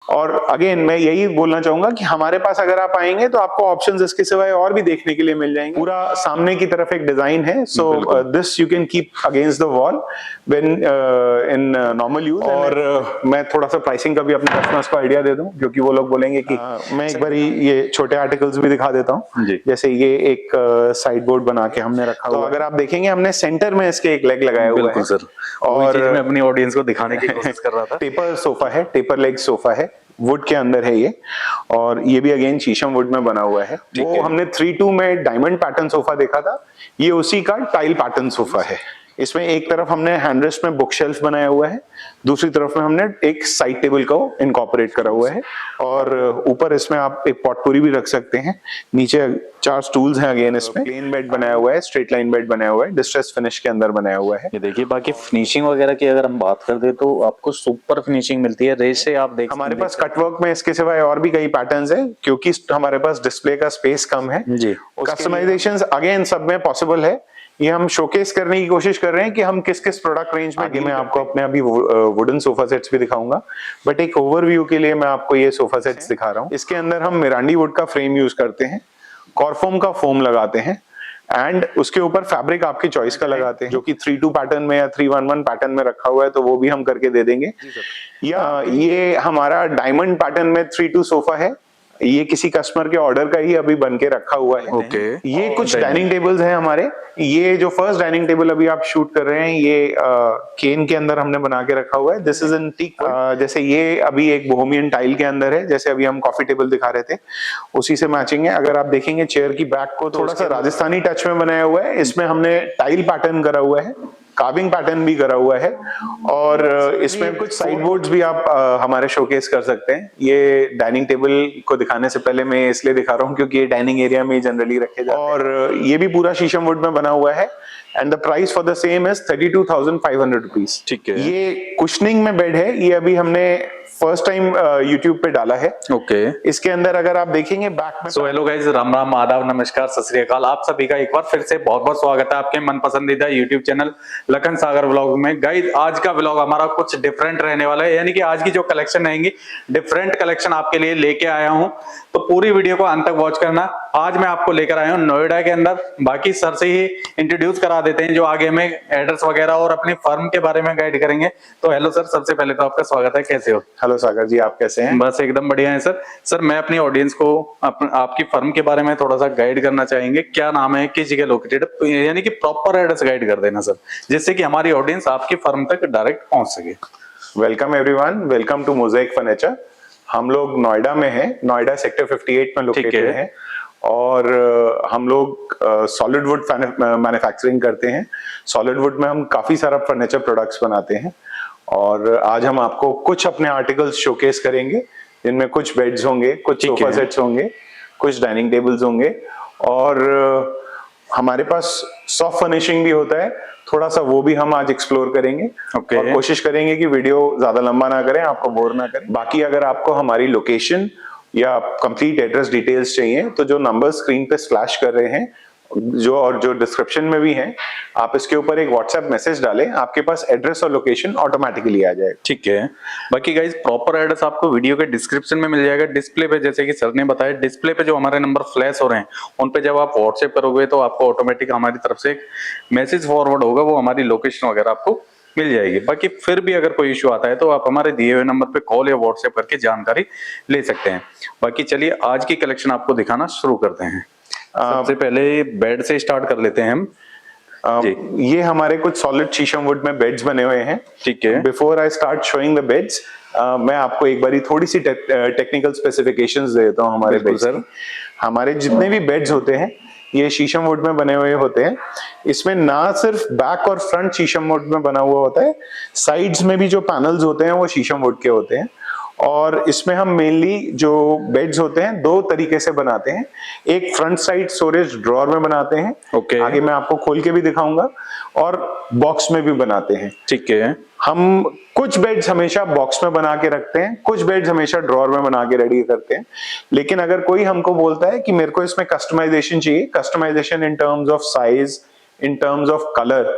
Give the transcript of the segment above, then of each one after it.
और अगेन मैं यही बोलना चाहूंगा कि हमारे पास अगर आप आएंगे तो आपको ऑप्शंस इसके सिवाय और भी देखने के लिए मिल जाएंगे। पूरा सामने की तरफ एक डिजाइन है, so this you can keep against the wall when in normal use. और मैं थोड़ा सा प्राइसिंग का भी अपने कस्टमर्स को आइडिया दे दूं, क्योंकि वो लोग बोलेंगे कि मैं एक बार ये छोटे आर्टिकल्स भी दिखा देता हूँ। जैसे ये एक साइड बोर्ड बना के हमने रखा हुआ, अगर आप देखेंगे हमने सेंटर में इसके एक लेग लगाया हुआ है सर, और मैं अपनी ऑडियंस को दिखाने की कोशिश कर रहा था। टेपर सोफा है, टेपर लेग सोफा है, वुड के अंदर है ये, और ये भी अगेन शीशम वुड में बना हुआ है। वो हमने 3-2 में डायमंड पैटर्न सोफा देखा था, ये उसी का टाइल पैटर्न सोफा है। इसमें एक तरफ हमने हैंडरेस्ट में बुक शेल्फ बनाया हुआ है, दूसरी तरफ में हमने एक साइड टेबल को इनकॉर्पोरेट करा हुआ है, और ऊपर इसमें आप एक पॉटपुरी भी रख सकते हैं। नीचे 4 स्टूल्स हैं अगेन, इसमें प्लेन बेड बनाया हुआ है, स्ट्रेट लाइन बेड बनाया हुआ है, डिस्ट्रेस फिनिश के अंदर बनाया हुआ है। ये देखिए, बाकी फिनिशिंग वगैरह की अगर हम बात कर दे तो आपको सुपर फिनिशिंग मिलती है। रेस से आप देख, हमारे पास कटवर्क में इसके सिवाय और भी कई पैटर्न्स हैं, क्योंकि हमारे पास डिस्प्ले का स्पेस कम है जी। कस्टमाइजेशंस अगेन सब में पॉसिबल है। ये हम शोकेस करने की कोशिश कर रहे हैं कि हम किस किस प्रोडक्ट रेंज में। आगे मैं आपको अपने अभी वुडन सोफा सेट्स भी दिखाऊंगा, बट एक ओवरव्यू के लिए मैं आपको ये सोफा सेट्स दिखा रहा हूँ। इसके अंदर हम मिरांडी वुड का फ्रेम यूज करते हैं, कॉर्फोम का फोम लगाते हैं, एंड उसके ऊपर फैब्रिक आपकी चॉइस का लगाते हैं, जो कि 3-2 पैटर्न में या 3-1-1 पैटर्न में रखा हुआ है, तो वो भी हम करके दे देंगे। या ये हमारा डायमंड पैटर्न में 3-2 सोफा है, ये किसी कस्टमर के ऑर्डर का ही अभी बन के रखा हुआ है। ये कुछ डाइनिंग टेबल्स हैं हमारे। ये जो फर्स्ट डाइनिंग टेबल अभी आप शूट कर रहे हैं, ये केन के अंदर हमने बना के रखा हुआ है। This is in teak. जैसे ये अभी एक बोहेमियन टाइल के अंदर है, जैसे अभी हम कॉफी टेबल दिखा रहे थे, उसी से मैचिंग है। अगर आप देखेंगे चेयर की बैक को, थोड़ा सा राजस्थानी टच में बनाया हुआ है। इसमें हमने टाइल पैटर्न करा हुआ है, कार्विंग पैटर्न भी करा हुआ है, और इसमें कुछ साइड बोर्ड्स भी आप हमारे शोकेस कर सकते हैं। ये डाइनिंग टेबल को दिखाने से पहले मैं इसलिए दिखा रहा हूँ क्योंकि ये डाइनिंग एरिया में जनरली रखे जाते हैं, और ये भी पूरा शीशम वुड में बना हुआ है, and the price for the same is 32,500 rupees. ठीक है। ये कुशनिंग में बेड है, ये अभी हमने फर्स्ट टाइम यूट्यूब पे डाला है। इसके अंदर अगर आप देखेंगे बैक में। So hello guys, Ram Ram, आदाब, नमस्कार, सत श्री अकाल। आप सभी का एक बार फिर से बहुत बहुत स्वागत है आपके मन पसंदीदा यूट्यूब चैनल लखन सागर व्लॉग में। गाइस, आज का व्लॉग हमारा कुछ डिफरेंट रहने वाला है, यानी कि आज की जो कलेक्शन रहेंगी, डिफरेंट कलेक्शन आपके लिए लेके आया हूँ, तो पूरी वीडियो को अंत तक वॉच करना। आज मैं आपको लेकर आया हूँ नोएडा के अंदर। बाकी सर से ही इंट्रोड्यूस करा देते हैं, जो आगे हमें एड्रेस वगैरह और अपनी फर्म के बारे में गाइड करेंगे। तो हेलो सर, सबसे पहले तो आपका स्वागत है, कैसे हो? हेलो सागर जी, आप कैसे हैं? बस एकदम बढ़िया है सर। सर, मैं अपनी ऑडियंस को आपकी फर्म के बारे में थोड़ा सा गाइड करना चाहेंगे। क्या नाम है, किस जगह लोकेटेड है, यानी कि प्रॉपर एड्रेस गाइड कर देना सर, जिससे कि हमारी ऑडियंस आपकी फर्म तक डायरेक्ट पहुंच सके। Welcome everyone, welcome to mosaic furniture. हम लोग नोएडा में हैं, नोएडा सेक्टर 58 में लोकेटेड है, और हम लोग सॉलिड वुड मैन्युफैक्चरिंग करते हैं। सॉलिड वुड में हम काफी सारा फर्नीचर प्रोडक्ट्स बनाते हैं, और आज हम आपको कुछ अपने आर्टिकल्स शोकेस करेंगे, जिनमें कुछ बेड्स होंगे, कुछ सोफा सेट्स होंगे, कुछ डाइनिंग टेबल्स होंगे, और हमारे पास सॉफ्ट फर्निशिंग भी होता है, थोड़ा सा वो भी हम आज एक्सप्लोर करेंगे। और कोशिश करेंगे कि वीडियो ज्यादा लंबा ना करें, आपको बोर ना करें। बाकी अगर आपको हमारी लोकेशन या कंप्लीट एड्रेस डिटेल्स चाहिए, तो जो नंबर स्क्रीन पे फ्लैश कर रहे हैं, जो डिस्क्रिप्शन में भी हैं, आप इसके ऊपर एक व्हाट्सएप मैसेज डालें, आपके पास एड्रेस और लोकेशन ऑटोमेटिकली आ जाएगा। ठीक है। बाकी गाइस, प्रॉपर एड्रेस आपको वीडियो के डिस्क्रिप्शन में मिल जाएगा। डिस्प्ले पे, जैसे कि सर ने बताया, डिस्प्ले पे जो हमारे नंबर फ्लैश हो रहे हैं, उन पे जब आप व्हाट्सएप करोगे तो आपको ऑटोमेटिक हमारी तरफ से एक मैसेज फॉरवर्ड होगा, वो हमारी लोकेशन वगैरह आपको मिल जाएगी। बाकी फिर भी अगर कोई इश्यू आता है तो आप हमारे दिए हुए नंबर पे कॉल या व्हाट्सएप करके जानकारी ले सकते हैं। बाकी चलिए आज की कलेक्शन आपको दिखाना शुरू करते हैं। सबसे पहले बेड से स्टार्ट कर लेते हैं हम। ये हमारे कुछ सॉलिड शीशम वुड में बेड्स बने हुए हैं। ठीक है। Before I start showing the beds, मैं आपको एक बारी थोड़ी सी टेक्निकल स्पेसिफिकेशंस दे देता हूँ हमारे बेड्स की। हमारे जितने भी बेड्स होते हैं, ये शीशम वुड में बने हुए होते हैं। इसमें ना सिर्फ बैक और फ्रंट शीशम वुड में बना हुआ होता है, साइड्स में भी जो पैनल्स होते हैं वो शीशम वुड के होते हैं। और इसमें हम मेनली जो बेड्स होते हैं 2 तरीके से बनाते हैं। एक फ्रंट साइड स्टोरेज ड्रॉर में बनाते हैं, आगे मैं आपको खोल के भी दिखाऊंगा, और बॉक्स में भी बनाते हैं। ठीक है। हम कुछ बेड्स हमेशा बॉक्स में बना के रखते हैं, कुछ बेड्स हमेशा ड्रॉर में बना के रेडी करते हैं। लेकिन अगर कोई हमको बोलता है कि मेरे को इसमें कस्टमाइजेशन चाहिए, customization in terms of size, in terms of colour,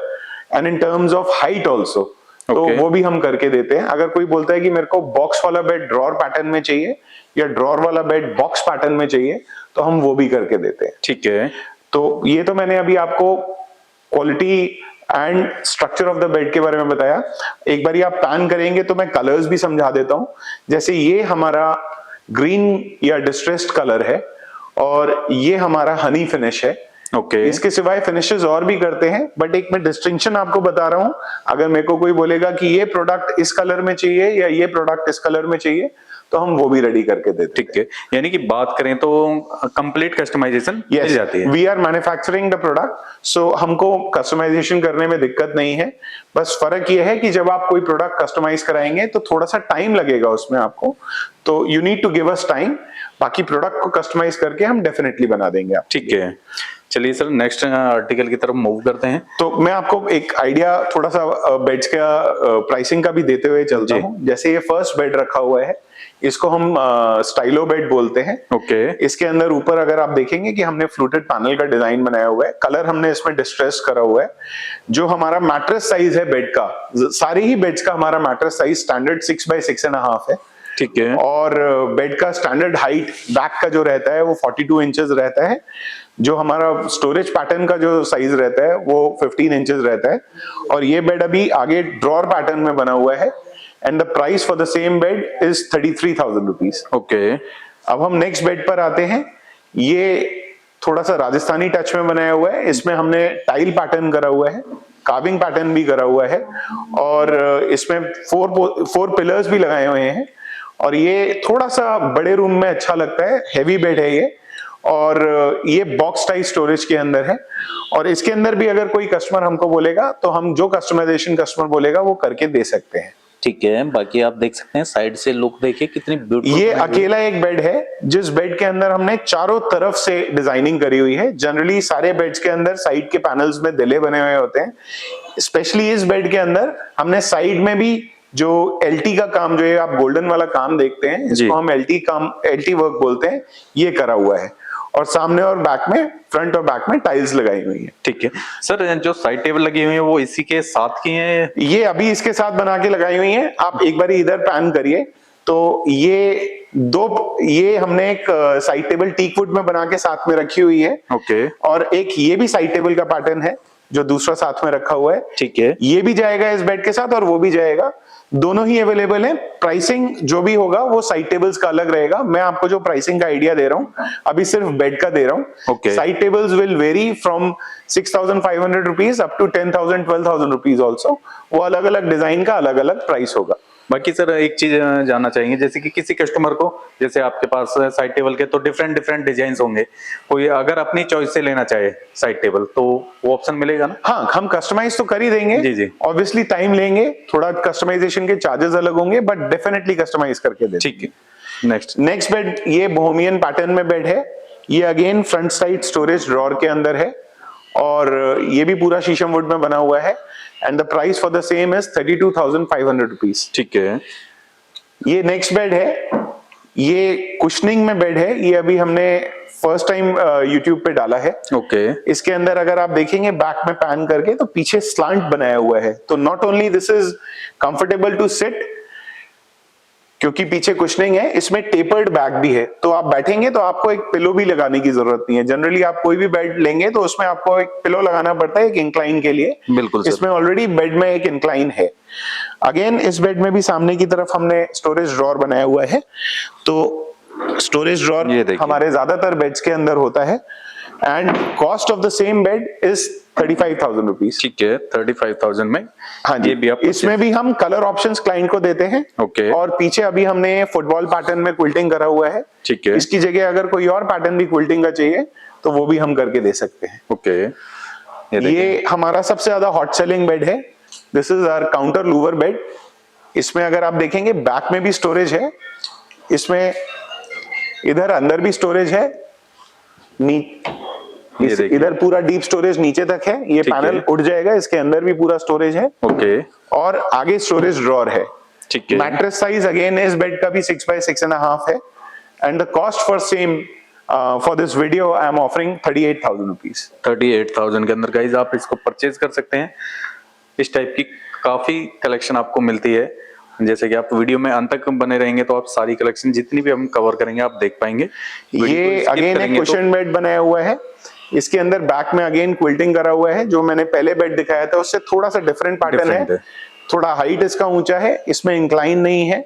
and in terms of height also, तो Okay. वो भी हम करके देते हैं। अगर कोई बोलता है कि मेरे को बॉक्स वाला बेड ड्रॉर पैटर्न में चाहिए या ड्रॉर वाला बेड बॉक्स पैटर्न में चाहिए, तो हम वो भी करके देते हैं। ठीक है। तो ये तो मैंने अभी आपको quality and structure of the bed के बारे में बताया। एक बार आप पैन करेंगे तो मैं कलर्स भी समझा देता हूं। जैसे ये हमारा ग्रीन या डिस्ट्रेस्ड कलर है और ये हमारा हनी फिनिश है। ओके। इसके सिवाय फिनिशेस और भी करते हैं, बट एक मैं डिस्टिंक्शन आपको बता रहा हूं। अगर मेरे को कोई बोलेगा कि ये प्रोडक्ट इस कलर में चाहिए या ये प्रोडक्ट इस कलर में चाहिए, तो हम वो भी रेडी करके देते हैं। ठीक है, यानी कि बात करें तो कंप्लीट कस्टमाइजेशन मिल जाती है। We are manufacturing the product, so हमको कस्टमाइजेशन करने में दिक्कत नहीं है। बस फर्क ये है कि जब आप कोई प्रोडक्ट कस्टमाइज कराएंगे तो थोड़ा सा टाइम लगेगा उसमें आपको, तो you need to give us time. बाकी प्रोडक्ट को कस्टमाइज करके हम डेफिनेटली बना देंगे आप। ठीक है, चलिए सर नेक्स्ट आर्टिकल की तरफ मूव करते हैं। तो मैं आपको एक आइडिया थोड़ा सा बेड्स का प्राइसिंग का भी देते हुए चलता हूँ। जैसे ये फर्स्ट बेड रखा हुआ है, इसको हम स्टाइलो बेड बोलते हैं। ओके। इसके अंदर ऊपर अगर आप देखेंगे कि हमने फ्लूटेड पैनल का डिजाइन बनाया हुआ है, कलर हमने इसमें डिस्ट्रेस करा हुआ है। जो हमारा मैट्रेस साइज है बेड का, सारे ही बेड्स का हमारा मैट्रेस साइज स्टैंडर्ड 6x6.5 है। ठीक है। और बेड का स्टैंडर्ड हाइट बैक का जो रहता है वो 42 इंचेस रहता है। जो हमारा स्टोरेज पैटर्न का जो साइज रहता है वो 15 इंचेस रहता है। और ये बेड अभी आगे ड्रॉर पैटर्न में बना हुआ है and the price for the same bed is 33,000 rupees. Okay. अब हम नेक्स्ट बेड पर आते हैं। ये थोड़ा सा राजस्थानी टच में बनाया हुआ है। इसमें हमने टाइल पैटर्न करा हुआ है, कार्विंग पैटर्न भी करा हुआ है और इसमें फोर पिलर्स भी लगाए हुए हैं। और ये थोड़ा सा बड़े रूम में अच्छा लगता है, हैवी बेड है ये। और ये बॉक्स टाइप स्टोरेज के अंदर है। और इसके अंदर भी अगर कोई कस्टमर हमको बोलेगा तो हम जो कस्टमाइजेशन कस्टमर बोलेगा वो करके दे सकते हैं। ठीक है, बाकी आप देख सकते हैं साइड से लुक देखिए कितनी ब्यूटीफुल। ये अकेला एक बेड है जिस बेड के अंदर हमने चारों तरफ से डिजाइनिंग करी हुई है। जनरली सारे बेड्स के अंदर साइड के पैनल्स में दिले बने हुए होते हैं। स्पेशली इस बेड के अंदर हमने साइड में भी जो एलटी का काम, जो ये आप गोल्डन वाला काम देखते हैं, इसको हम एलटी वर्क बोलते हैं, ये करा हुआ है। और सामने और बैक में, फ्रंट और बैक में टाइल्स लगाई हुई है। ठीक है सर, जो साइड टेबल लगी हुई है वो इसी के साथ की है? ये अभी इसके साथ बना के लगाई हुई है। आप एक बार इधर पैन करिए तो ये हमने एक साइड टेबल टीक वुड में बना के साथ में रखी हुई है। ओके। और एक ये भी साइड टेबल का पैटर्न है जो दूसरा साथ में रखा हुआ है। ठीक है, ये भी जाएगा इस बेड के साथ और वो भी जाएगा, दोनों ही अवेलेबल है। प्राइसिंग जो भी होगा वो साइड टेबल्स का अलग रहेगा। मैं आपको जो प्राइसिंग का आइडिया दे रहा हूं अभी सिर्फ बेड का दे रहा हूं। Okay. Side tables will vary from 6,500 rupees up to 10,000 12,000 rupees also. वो अलग अलग डिजाइन का अलग अलग प्राइस होगा। बाकी सर एक चीज जानना चाहेंगे, जैसे कि किसी कस्टमर को, जैसे आपके पास साइड टेबल के तो डिफरेंट डिजाइन होंगे, कोई अगर अपनी चॉइस से लेना चाहे साइड टेबल तो वो ऑप्शन मिलेगा ना? हाँ, हम कस्टमाइज तो कर ही देंगे। जी जी। ऑब्वियसली टाइम लेंगे, थोड़ा कस्टमाइजेशन के चार्जेस अलग होंगे, बट डेफिनेटली कस्टमाइज करके देंगे। ठीक है। नेक्स्ट बेड ये बोहेमियन पैटर्न में बेड है। ये again front side storage drawer के अंदर है और ये भी पूरा शीशम वुड में बना हुआ है and the price for the same is 32,500 rupees. ठीक है। ये नेक्स्ट बेड है, ये कुशनिंग में बेड है। ये अभी हमने फर्स्ट टाइम यूट्यूब पे डाला है। ओके। इसके अंदर अगर आप देखेंगे बैक में पैन करके तो पीछे स्लांट बनाया हुआ है। तो not only this is comfortable to sit, क्योंकि पीछे कुशनिंग है, इसमें टेपर्ड बैक भी है। तो आप बैठेंगे तो आपको एक पिलो भी लगाने की जरूरत नहीं है। जनरली आप कोई भी बेड लेंगे तो उसमें आपको एक पिलो लगाना पड़ता है एक इंक्लाइन के लिए। बिल्कुल सर। इसमें ऑलरेडी बेड में एक इंक्लाइन है। अगेन इस बेड में भी सामने की तरफ हमने स्टोरेज ड्रॉर बनाया हुआ है। तो स्टोरेज ड्रॉर हमारे ज्यादातर बेड्स के अंदर होता है and cost of the same bed is 35,000 rupees. ठीक है, 35,000 में। हाँ जी, भी इसमें भी हम कलर ऑप्शंस क्लाइंट को देते हैं। ओके। और पीछे अभी हमने फुटबॉल पैटर्न में क्विल्टिंग करा हुआ है। ठीक है। इसकी जगह अगर कोई और पैटर्न भी क्विल्टिंग का चाहिए तो वो भी हम करके दे सकते हैं। ओके। ये हमारा सबसे ज्यादा हॉट सेलिंग बेड है। This is our counter louvre bed. इसमें अगर आप देखेंगे बैक में भी स्टोरेज है, इसमें इधर अंदर भी स्टोरेज है, इधर पूरा डीप स्टोरेज नीचे तक है। ये पैनल उठ जाएगा, इसके अंदर भी पूरा स्टोरेज है। ओके। और आगे स्टोरेज ड्रॉर है। ठीक है। मैट्रेस साइज अगेन इस बेड का भी 6x6.5 है and the cost for same for this video I am offering 38,000 rupees. 38,000 के अंदर गाइज आप इसको परचेज कर सकते हैं। इस टाइप की काफी कलेक्शन आपको मिलती है। जैसे कि आप वीडियो में अंत तक बने रहेंगे तो आप सारी कलेक्शन जितनी भी हम कवर करेंगे आप देख पाएंगे। ये अगेन एक कुशन बेड बनाया हुआ है, इसके अंदर बैक में अगेन क्विल्टिंग करा हुआ है। जो मैंने पहले बेड दिखाया था उससे थोड़ा सा डिफरेंट पैटर्न है, थोड़ा हाइट इसका ऊंचा है, इसमें इंक्लाइन नहीं है।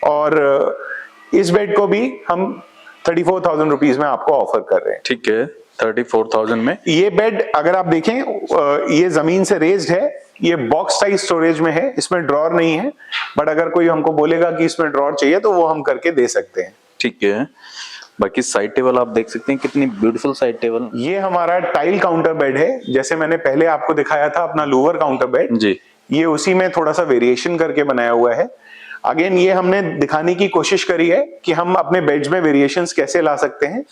और इस बेड को भी हम 34,000 रुपीज में आपको ऑफर कर रहे हैं। ठीक है, 34,000 में ये बेड अगर आप देखें ये जमीन से रेज्ड है, ये बॉक्स साइज स्टोरेज में है, इसमें ड्रॉर नहीं है। बट अगर कोई हमको बोलेगा कि इसमें ड्रॉर चाहिए तो वो हम करके दे सकते हैं। ठीक है, बाकी साइड टेबल आप देख सकते हैं कितनी ब्यूटीफुल साइड टेबल। ये हमारा टाइल काउंटर बेड है, जैसे मैंने पहले आपको दिखाया था अपना लोअर काउंटर बेड जी, ये उसी में थोड़ा सा वेरिएशन करके बनाया हुआ है। अगेन ये हमने दिखाने की कोशिश करी है कि हम अपने बेड्स में वेरिएशंस कैसे ला सकते हैं।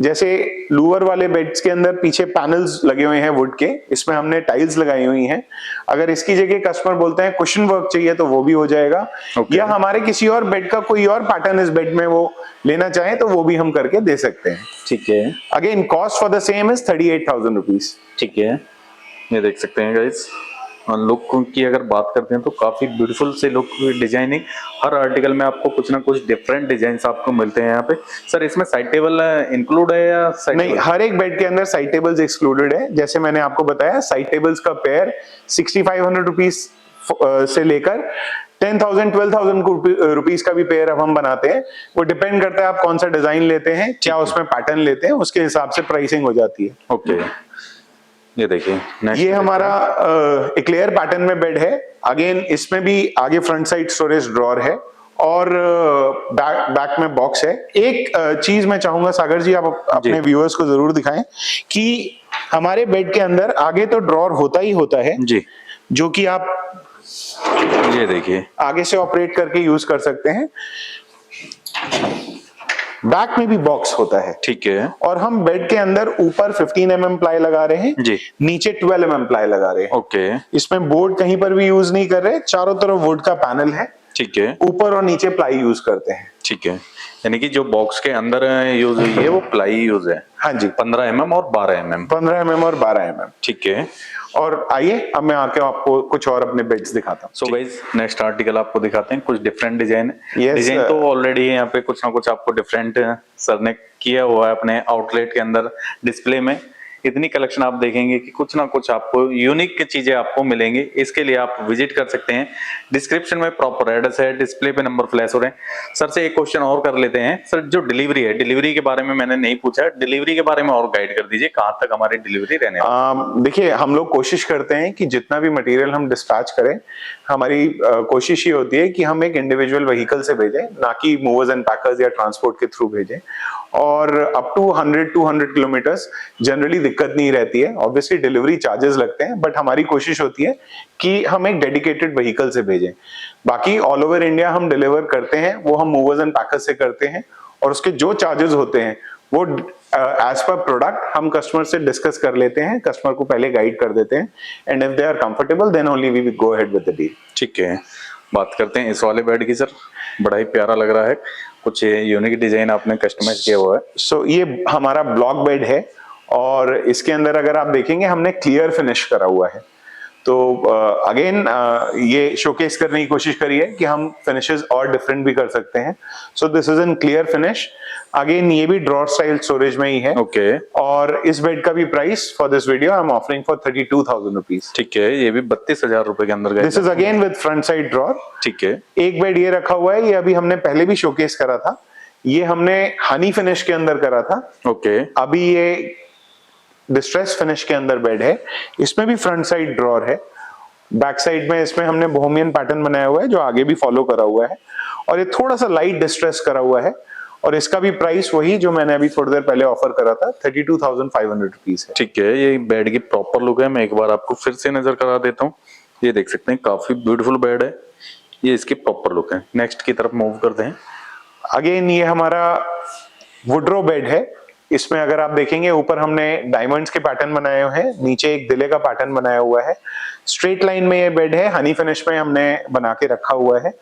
जैसे लोअर वाले बेड्स के अंदर पीछे पैनल्स लगे हुए हैं वुड के, इसमें हमने टाइल्स लगाई हुई हैं। अगर इसकी जगह कस्टमर बोलते हैं कुशन वर्क चाहिए तो वो भी हो जाएगा। या हमारे किसी और बेड का कोई और पैटर्न इस बेड में वो लेना चाहे तो वो भी हम करके दे सकते हैं। ठीक है, again cost for the same is 38,000 rupees. ठीक है, ये देख सकते हैं गाइस। लुक की अगर बात करते हैं तो काफी ब्यूटीफुल से लुक डिजाइनिंग, हर आर्टिकल में आपको कुछ ना कुछ डिफरेंट डिजाइन आपको मिलते हैं यहाँ पे। सर इसमें साइड टेबल इंक्लूड है या नहीं? हर एक बेड के अंदर साइड टेबल्स एक्सक्लूडेड है। जैसे मैंने आपको बताया साइड टेबल्स का पेयर 6,500 रुपीज से लेकर 10,000 12,000 रुपीज का भी पेयर अब हम बनाते हैं। वो डिपेंड करता है आप कौन सा डिजाइन लेते हैं, क्या उसमें पैटर्न लेते हैं, उसके हिसाब से प्राइसिंग हो जाती है। ओके, ये देखिए ये हमारा एक्लेयर पैटर्न में बेड है। अगेन इसमें भी आगे फ्रंट साइड स्टोरेज ड्रॉर है और बैक में बॉक्स है। एक चीज मैं चाहूंगा सागर जी, आप अपने व्यूअर्स को जरूर दिखाएं कि हमारे बेड के अंदर आगे तो ड्रॉर होता ही होता है जी, जो कि आप ये देखिए आगे से ऑपरेट करके यूज कर सकते हैं। बैक में भी बॉक्स होता है। ठीक है, और हम बेड के अंदर ऊपर 15 mm प्लाई लगा रहे हैं जी, नीचे 12 mm प्लाई लगा रहे हैं। ओके, इसमें बोर्ड कहीं पर भी यूज नहीं कर रहे, चारों तरफ वुड का पैनल है। ठीक है, ऊपर और नीचे प्लाई यूज करते हैं। ठीक है, यानी कि जो बॉक्स के अंदर यूज हुई है वो प्लाई यूज है। हाँ जी, 15 mm और 12 mm। 15 mm और 12 mm। ठीक है, और आइए अब मैं आके आपको कुछ और अपने बेड्स दिखाता हूँ। सो गाइस नेक्स्ट आर्टिकल आपको दिखाते हैं, कुछ डिफरेंट डिजाइन है। Yes, डिजाइन तो ऑलरेडी यहाँ पे कुछ ना कुछ आपको डिफरेंट सर ने किया हुआ है अपने आउटलेट के अंदर डिस्प्ले में। इतनी कलेक्शन आप देखेंगे कि कुछ ना कुछ आपको यूनिक चीजें आपको मिलेंगी। इसके लिए आप विजिट कर सकते हैं। डिस्क्रिप्शन में प्रॉपर एड्रेस है, डिस्प्ले पे नंबर फ्लैश हो रहे हैं। सर से एक क्वेश्चन और कर लेते हैं। सर जो डिलीवरी है, डिलीवरी के बारे में मैंने नहीं पूछा, डिलीवरी के बारे में और गाइड कर दीजिए, कहाँ तक हमारी डिलीवरी रहने वाली? देखिए हम लोग कोशिश करते हैं कि जितना भी मटेरियल हम डिस्पैच करें, हमारी कोशिश ये होती है कि हम एक इंडिविजुअल व्हीकल से भेजें, ना कि मूवर्स एंड पैकर्स या ट्रांसपोर्ट के थ्रू भेजें। और अप टू 100-200 किलोमीटर्स जनरली दिक्कत नहीं रहती है। ऑब्वियसली डिलीवरी चार्जेस लगते हैं, बट हमारी कोशिश होती है कि हम एक डेडिकेटेड व्हीकल से भेजें। बाकी ऑल ओवर इंडिया हम डिलीवर करते हैं, वो हम मूवर्स एंड पैकर्स से करते हैं। और उसके जो चार्जेस होते हैं वो एज पर प्रोडक्ट हम कस्टमर से डिस्कस कर लेते हैं, कस्टमर को पहले गाइड कर देते हैं। And if they are comfortable then only we will go ahead with the deal. ठीक है, बात करते हैं इस वाले बेड की। सर बड़ा ही प्यारा लग रहा है, कुछ यूनिक डिजाइन आपने कस्टमाइज किया हुआ है। सो ये हमारा ब्लॉक बेड है और इसके अंदर अगर आप देखेंगे हमने क्लियर फिनिश करा हुआ है। तो अगेन ये शोकेस करने की कोशिश करी है कि हम फिनिशेस और डिफरेंट भी कर सकते हैं। सो this is in clear finish. Again ये भी ड्रॉर स्टाइल स्टोरेज में ही है। ओके, और इस बेड का भी price for this video I am offering for 32,000 rupees. ठीक है, ये भी 32,000 रुपए के अंदर। This is again with front side drawer. ठीक है, एक बेड ये रखा हुआ है, ये अभी हमने पहले भी शोकेस करा था। ये हमने हनी फिनिश के अंदर करा था। ओके, अभी ये डिस्ट्रेस फिनिश के अंदर बेड है। इसमें भी फ्रंट साइड ड्रॉर है। बैक साइड में इसमें हमने बोहेमियन पैटर्न बनाया हुआ है जो आगे भी फॉलो करा हुआ है। और ये थोड़ा सा लाइट डिस्ट्रेस करा हुआ है। और इसका भी प्राइस वही जो मैंने अभी थोड़ी देर पहले ऑफर करा था, 32,500 रुपीज है। ठीक है, ये बेड की प्रॉपर लुक है। मैं एक बार आपको फिर से नजर करा देता हूँ। ये देख सकते हैं, काफी ब्यूटीफुल बेड है। ये इसकी प्रॉपर लुक है। नेक्स्ट की तरफ मूव करते हैं। अगेन ये हमारा वुड्रो बेड है। इसमें अगर आप देखेंगे ऊपर हमने डायमंड्स के पैटर्न बनाए हुए हैं, नीचे एक दिले का पैटर्न बनाया हुआ है। स्ट्रेट लाइन में ये बेड है, हनी फिनिश में हमने बना के रखा हुआ है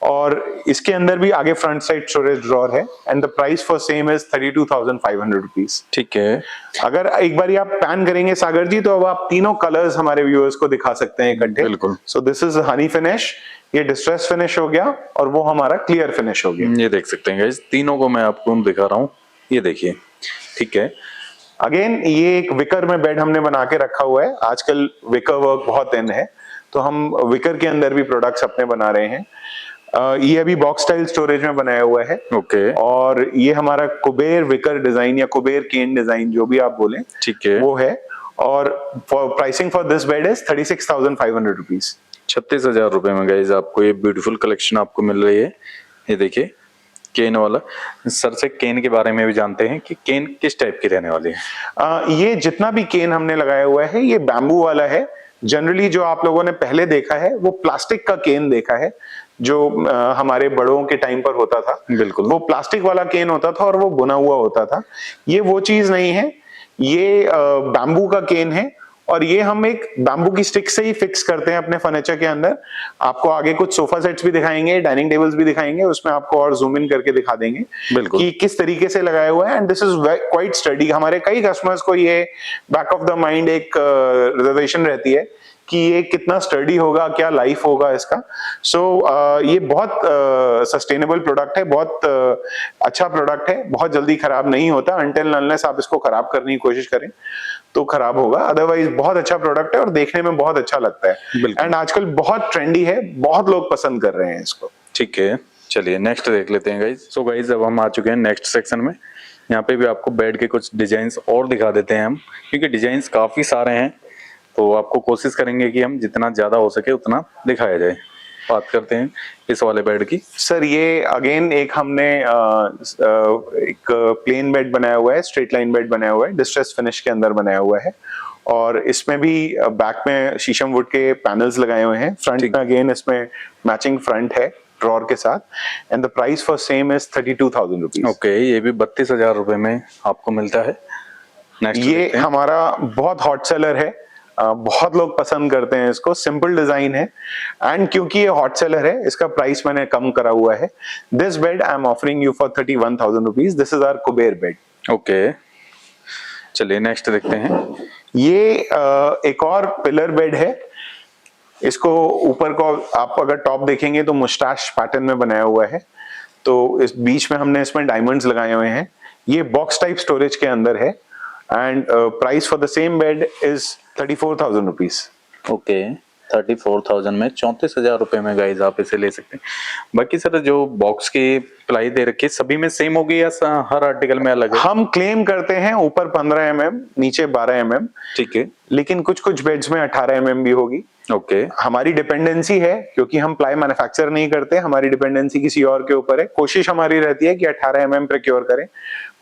और इसके अंदर भी आगे फ्रंट साइड स्टोरेज ड्रॉर है and the price for same is 32,500 rupees. ठीक है, अगर एक बार आप पैन करेंगे सागर जी तो अब आप तीनों कलर्स हमारे व्यूअर्स को दिखा सकते हैं इकट्ठे। बिल्कुल। सो दिस इज हनी फिनिश, ये डिस्ट्रेस फिनिश हो गया और वो हमारा क्लियर फिनिश हो गया। ये देख सकते हैं गाइस, तीनों को मैं आपको दिखा रहा हूँ, ये देखिए। ठीक है, अगेन ये एक विकर में बेड हमने बना के रखा हुआ है। आजकल विकर वर्क बहुत इन है तो हम विकर के अंदर भी प्रोडक्ट्स अपने बना रहे हैं। ये अभी बॉक्स स्टाइल स्टोरेज में बनाया हुआ है। ओके। और ये हमारा कुबेर विकर डिजाइन या कुबेर केन डिजाइन जो भी आप बोले, ठीक है, वो है। और pricing for this bed is 36,500 rupees. 36,000 रुपए में गाइस आपको ये ब्यूटीफुल कलेक्शन आपको मिल रही है। ये देखिए केन वाला। सर से केन के बारे में भी जानते हैं कि केन किस टाइप की रहने वाली है। ये जितना भी केन हमने लगाया हुआ है ये बैम्बू वाला है। जनरली जो आप लोगों ने पहले देखा है वो प्लास्टिक का केन देखा है जो हमारे बड़ों के टाइम पर होता था। बिल्कुल, वो प्लास्टिक वाला केन होता था और वो बुना हुआ होता था। ये वो चीज नहीं है, ये बैम्बू का केन है और ये हम एक बैम्बू की स्टिक से ही फिक्स करते हैं अपने फर्नीचर के अंदर। आपको आगे कुछ सोफा सेट्स भी दिखाएंगे, डाइनिंग टेबल्स भी दिखाएंगे, उसमें आपको और जूम इन करके दिखा देंगे बिल्कुल, कि किस तरीके से लगाया हुआ है। And this is quite study. हमारे कई कस्टमर्स को ये बैक ऑफ द माइंड एक रिजर्वेशन रहती है कि ये कितना स्टडी होगा, क्या लाइफ होगा इसका। सो ये बहुत सस्टेनेबल प्रोडक्ट है, बहुत अच्छा प्रोडक्ट है, बहुत जल्दी खराब नहीं होता। अनटिल अनलेस आप इसको खराब करने की कोशिश करें तो खराब होगा, अदरवाइज बहुत अच्छा प्रोडक्ट है और देखने में बहुत अच्छा लगता है। एंड आजकल बहुत ट्रेंडी है, बहुत लोग पसंद कर रहे हैं इसको। ठीक है, चलिए नेक्स्ट देख लेते हैं गाइस। सो गाइस अब हम आ चुके हैं नेक्स्ट सेक्शन में। यहाँ पे भी आपको बेड के कुछ डिजाइन्स और दिखा देते हैं हम, क्योंकि डिजाइन्स काफी सारे हैं तो आपको कोशिश करेंगे कि हम जितना ज्यादा हो सके उतना दिखाया जाए। बात करते हैं इस वाले बेड की। सर ये अगेन एक हमने एक प्लेन बेड बनाया हुआ है, स्ट्रेट लाइन बेड बनाया हुआ है, डिस्ट्रेस फिनिश के अंदर बनाया हुआ है और इसमें भी बैक में शीशम वुड के पैनल्स लगाए हुए हैं। फ्रंट में अगेन इसमें मैचिंग फ्रंट है ड्रॉर के साथ and the price for same is 32,000 rupees. Okay, ये भी 32,000 रुपए में आपको मिलता है। नेक्स्ट ये हमारा बहुत हॉट सेलर है, बहुत लोग पसंद करते हैं इसको। सिंपल डिजाइन है एंड क्योंकि ये हॉट सेलर है इसका प्राइस मैंने कम करा हुआ है। This bed I am offering you for 31,000 rupees. This is our Kuber bed. Okay, चलिए नेक्स्ट देखते हैं। ये एक और पिलर बेड है। इसको ऊपर को आप अगर टॉप देखेंगे तो मुस्टाश पैटर्न में बनाया हुआ है, तो इस बीच में हमने इसमें डायमंड्स लगाए हुए हैं। ये बॉक्स टाइप स्टोरेज के अंदर है and price for the same bed is 34,000 rupees. Okay, 34,000 में 34,000 रुपए में गाइज आप इसे ले सकते हैं। बाकी सर जो बॉक्स की प्लाई दे रखी है सभी में सेम होगी या हर आर्टिकल में अलग है? हम क्लेम करते हैं ऊपर 15 mm नीचे 12 mm। ठीक है, लेकिन कुछ कुछ बेड्स में 18 mm भी होगी। ओके, हमारी डिपेंडेंसी है क्योंकि हम प्लाई मैन्युफैक्चर नहीं करते, हमारी डिपेंडेंसी किसी और के ऊपर है। कोशिश हमारी रहती है कि 18 mm प्रोक्योर करें,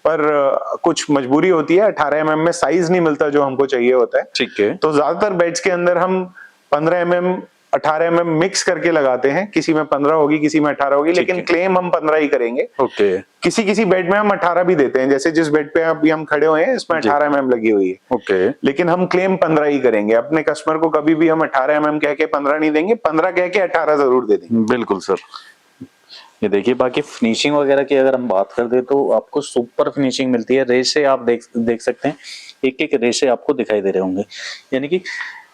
पर कुछ मजबूरी होती है, 18 mm में साइज नहीं मिलता जो हमको चाहिए होता है। ठीक है, तो ज्यादातर बेड्स के अंदर हम 15 mm 18 mm मिक्स करके लगाते हैं। किसी में 15 होगी, किसी में 18 होगी, लेकिन क्लेम हम 15 ही करेंगे। ओके, किसी किसी बेड में हम 18 भी देते हैं, जैसे जिस बेड पे अभी हम खड़े हुए हैं इसमें 18 mm लगी हुई है। ओके, लेकिन हम क्लेम 15 ही करेंगे। अपने कस्टमर को कभी भी हम 18 mm कह के 15 नहीं देंगे, 15 कह के 18 जरूर दे देंगे। बिल्कुल सर। ये देखिए, बाकी फिनिशिंग वगैरह की अगर हम बात कर दे तो आपको सुपर फिनिशिंग मिलती है। रेशे आप देख सकते हैं, एक एक रेशे आपको दिखाई दे रहे होंगे, यानी कि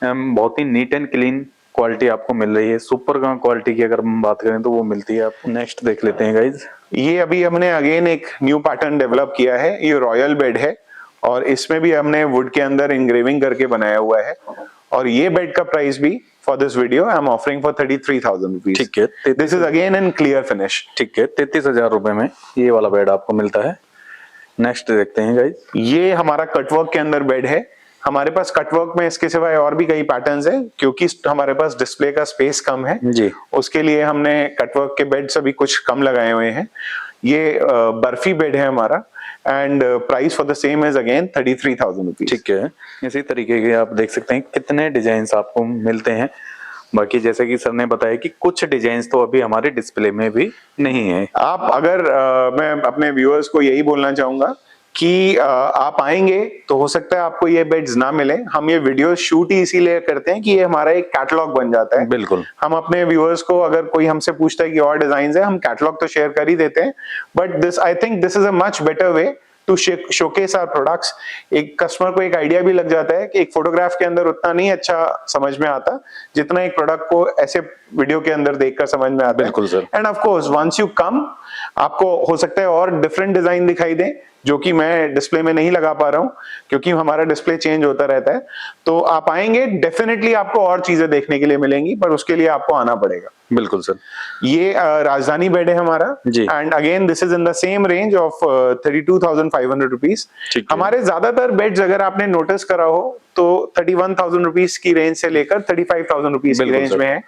बहुत ही नीट एंड क्लीन क्वालिटी आपको मिल रही है। सुपर क्वालिटी की अगर हम बात करें तो वो मिलती है आपको। नेक्स्ट देख लेते हैं गाइज। ये अभी हमने अगेन एक न्यू पैटर्न डेवलप किया है। ये रॉयल बेड है और इसमें भी हमने वुड के अंदर इंग्रेविंग करके बनाया हुआ है और ये बेड का प्राइस भी for this video I am offering for 33,000 rupees. ठीक है, this is again in clear finish. ठीक है, 33,000 रुपए में ये वाला बेड आपको मिलता है। नेक्स्ट देखते हैं गाइज। ये हमारा कटवर्क के अंदर बेड है। हमारे पास कटवर्क में इसके सिवाय और भी कई पैटर्न्स हैं, क्योंकि हमारे पास डिस्प्ले का स्पेस कम है जी, उसके लिए हमने कटवर्क के बेड्स अभी कुछ कम लगाए हुए हैं। ये बर्फी बेड है हमारा and price for the same is again 33,000 rupees. ठीक है, इसी तरीके के आप देख सकते हैं कितने डिजाइन्स आपको मिलते हैं। बाकी जैसे कि सर ने बताया कि कुछ डिजाइन्स तो अभी हमारे डिस्प्ले में भी नहीं है। आप अगर मैं अपने व्यूअर्स को यही बोलना चाहूंगा कि आप आएंगे तो हो सकता है आपको ये बेड्स ना मिले। हम ये वीडियो शूट ही इसीलिए करते हैं कि ये हमारा एक कैटलॉग बन जाता है। बिल्कुल। हम अपने व्यूअर्स को, अगर कोई हमसे पूछता है कि और डिजाइन है, हम कैटलॉग तो शेयर कर ही देते हैं, but this I think this is a much better way to showcase our products. एक कस्टमर को एक आइडिया भी लग जाता है कि एक फोटोग्राफ के अंदर उतना नहीं अच्छा समझ में आता जितना एक प्रोडक्ट को ऐसे वीडियो के अंदर देखकर समझ में आता है। बिल्कुल sir. And of course once you come, आपको हो सकता है और डिफरेंट डिजाइन दिखाई दे जो कि मैं डिस्प्ले में नहीं लगा पा रहा हूं क्योंकि हमारा डिस्प्ले चेंज होता रहता है। तो आप आएंगे, डेफिनेटली आपको और चीजें देखने के लिए मिलेंगी, पर उसके लिए आपको आना पड़ेगा। बिल्कुल सर। ये राजधानी बेड है हमारा, and again this is in the same range of 32,500 rupees. हमारे ज्यादातर बेड्स अगर आपने नोटिस करा हो तो 31,000 रुपीज की रेंज से लेकर 35,000 रुपीज की रेंज में है।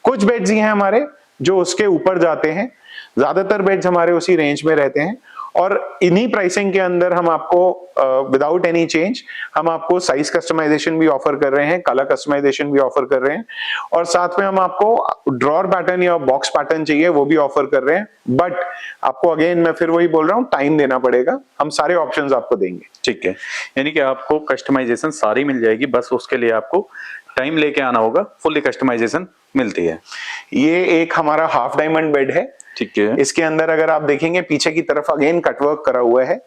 कुछ बेड्स ही हैं हमारे जो उसके ऊपर जाते हैं, ज्यादातर बेड्स हमारे उसी रेंज में रहते हैं। और इन्हीं प्राइसिंग के अंदर हम आपको विदाउट एनी चेंज हम आपको साइज कस्टमाइजेशन भी ऑफर कर रहे हैं, कलर कस्टमाइजेशन भी ऑफर कर रहे हैं, और साथ में हम आपको ड्रॉर पैटर्न या बॉक्स पैटर्न चाहिए वो भी ऑफर कर रहे हैं। बट आपको अगेन मैं फिर वही बोल रहा हूँ, टाइम देना पड़ेगा, हम सारे ऑप्शंस आपको देंगे। ठीक है, यानी कि आपको कस्टमाइजेशन सारी मिल जाएगी, बस उसके लिए आपको टाइम लेके आना होगा। फुल्ली कस्टमाइजेशन मिलती है। ये एक हमारा हाफ डायमंड बेड है। ठीक है। इसके अंदर अगर आप देखेंगे पीछे की तरफ अगेन कटवर्क करा हुआ है।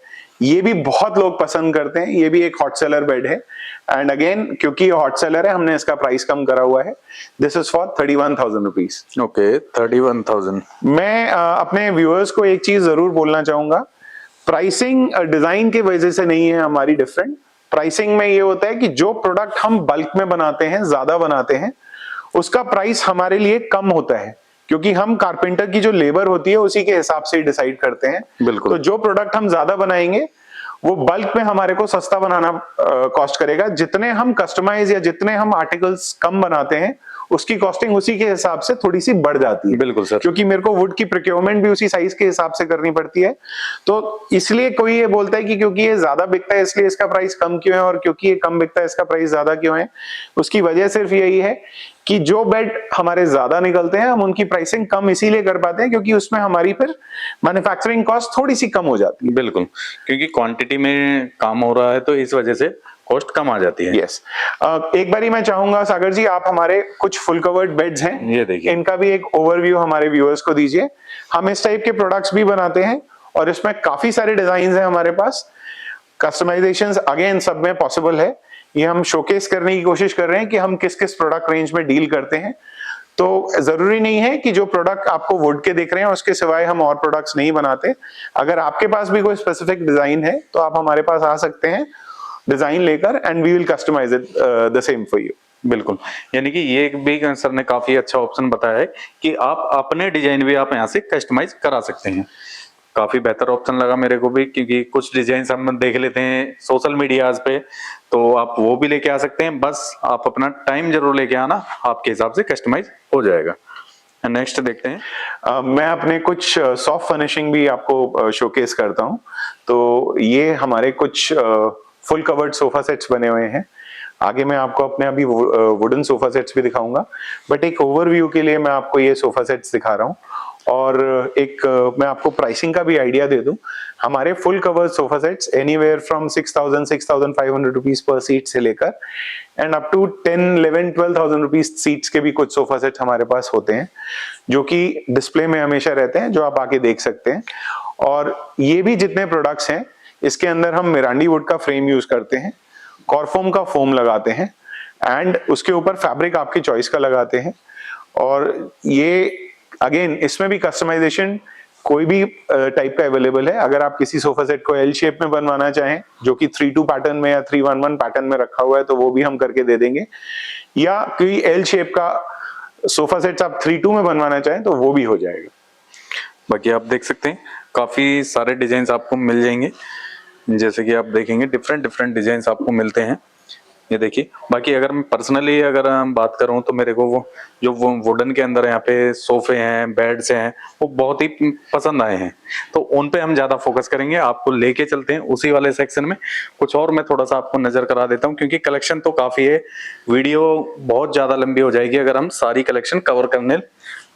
ये भी बहुत लोग पसंद करते हैं, ये भी एक हॉट सेलर बेड है। एंड अगेन क्योंकि ये हॉट सेलर है हमने इसका प्राइस कम करा हुआ है। This is for 31,000 rupees. Okay, 31,000। मैं अपने व्यूअर्स को एक चीज जरूर बोलना चाहूंगा, प्राइसिंग डिजाइन की वजह से नहीं है हमारी डिफरेंट। प्राइसिंग में ये होता है कि जो प्रोडक्ट हम बल्क में बनाते हैं, ज्यादा बनाते हैं, उसका प्राइस हमारे लिए कम होता है क्योंकि हम कारपेंटर की जो लेबर होती है उसी के हिसाब से डिसाइड करते हैं। बिल्कुल। तो जो प्रोडक्ट हम ज्यादा बनाएंगे वो बल्क में हमारे को सस्ता बनाना कॉस्ट करेगा। जितने हम कस्टमाइज या जितने हम आर्टिकल्स कम बनाते हैं उसकी कॉस्टिंग उसी के हिसाब से थोड़ी सी बढ़ जाती है। बिल्कुल सर। क्योंकि मेरे को वुड की प्रोक्योरमेंट भी उसी साइज के हिसाब से करनी पड़ती है। तो इसलिए कोई ये बोलता है कि क्योंकि ये ज्यादा बिकता है इसलिए इसका प्राइस कम क्यों है, और क्योंकि ये कम बिकता है इसका प्राइस ज्यादा क्यों है। उसकी वजह सिर्फ यही है कि जो बेड हमारे ज्यादा निकलते हैं हम उनकी प्राइसिंग कम इसीलिए कर पाते हैं क्योंकि उसमें हमारी फिर मैन्युफैक्चरिंग कॉस्ट थोड़ी सी कम हो जाती है। बिल्कुल, क्योंकि क्वांटिटी में काम हो रहा है तो इस वजह से कॉस्ट कम आ जाती है। यस। एक बारी मैं चाहूंगा सागर जी, आप हमारे कुछ फुल कवर्ड बेड्स हैं, ये देखिए, इनका भी एक ओवरव्यू हमारे व्यूअर्स को दीजिए। हम इस टाइप के प्रोडक्ट्स भी बनाते हैं और इसमें काफी सारे डिजाइन हैं हमारे पास। कस्टमाइजेशंस अगेन सब में पॉसिबल है। ये हम शोकेस करने की कोशिश कर रहे हैं कि हम किस किस प्रोडक्ट रेंज में डील करते हैं। तो जरूरी नहीं है कि जो प्रोडक्ट आपको वुड के दिख रहे हैं उसके सिवाय हम और प्रोडक्ट्स नहीं बनाते। अगर आपके पास भी कोई स्पेसिफिक डिजाइन है तो आप हमारे पास आ सकते हैं डिजाइन लेकर, and we will customize it the same for you. बिल्कुल, यानी कि ये भी सर ने काफी अच्छा ऑप्शन बताया है कि आप अपने डिजाइन भी आप यहाँ से कस्टमाइज करा सकते हैं। काफी बेहतर ऑप्शन लगा मेरे को भी, क्योंकि कुछ डिजाइन हम देख लेते हैं सोशल मीडियाज पे, तो आप वो भी लेके आ सकते हैं। बस आप अपना टाइम जरूर लेके आना, आपके हिसाब से कस्टमाइज हो जाएगा। नेक्स्ट देखते हैं। मैं अपने कुछ सॉफ्ट फिनिशिंग भी आपको शोकेस करता हूं। तो ये हमारे कुछ फुल कवर्ड सोफा सेट्स बने हुए हैं। आगे मैं आपको अपने अभी वुडन सोफा सेट्स भी दिखाऊंगा, बट एक ओवरव्यू के लिए मैं आपको ये सोफा सेट्स दिखा रहा हूं। और एक मैं आपको प्राइसिंग का भी आइडिया दे दूं। हमारे full cover sofa sets anywhere from 6,000 6,500 rupees per seat से लेकर and up to 10, 11, 12,000 rupees seats के भी कुछ सोफा सेट हमारे पास होते हैं जो कि डिस्प्ले में हमेशा रहते हैं, जो आप आके देख सकते हैं। और ये भी जितने प्रोडक्ट्स हैं इसके अंदर हम मिरांडी वुड का फ्रेम यूज करते हैं, कॉर्फोम का फोम लगाते हैं, एंड उसके ऊपर फैब्रिक आपकी चॉइस का लगाते हैं। और ये अगेन इसमें भी कस्टमाइजेशन कोई भी टाइप का अवेलेबल है। अगर आप किसी सोफा सेट को एल शेप में बनवाना चाहें जो कि 3-2 पैटर्न में या 3-1-1 पैटर्न में रखा हुआ है तो वो भी हम करके दे देंगे, या कोई एल शेप का सोफा सेट आप 3-2 में बनवाना चाहें तो वो भी हो जाएगा। बाकी आप देख सकते हैं काफी सारे डिजाइन आपको मिल जाएंगे, जैसे कि आप देखेंगे डिफरेंट डिजाइन आपको मिलते हैं। ये देखिए, बाकी अगर मैं पर्सनली अगर बात करूं तो मेरे को वो जो वुडन के अंदर यहाँ पे सोफे हैं, बेड्स हैं, वो बहुत ही पसंद आए हैं, तो उन पे हम ज्यादा फोकस करेंगे। आपको लेके चलते हैं उसी वाले सेक्शन में। कुछ और मैं थोड़ा सा आपको नजर करा देता हूँ, क्योंकि कलेक्शन तो काफी है, वीडियो बहुत ज्यादा लंबी हो जाएगी अगर हम सारी कलेक्शन कवर करने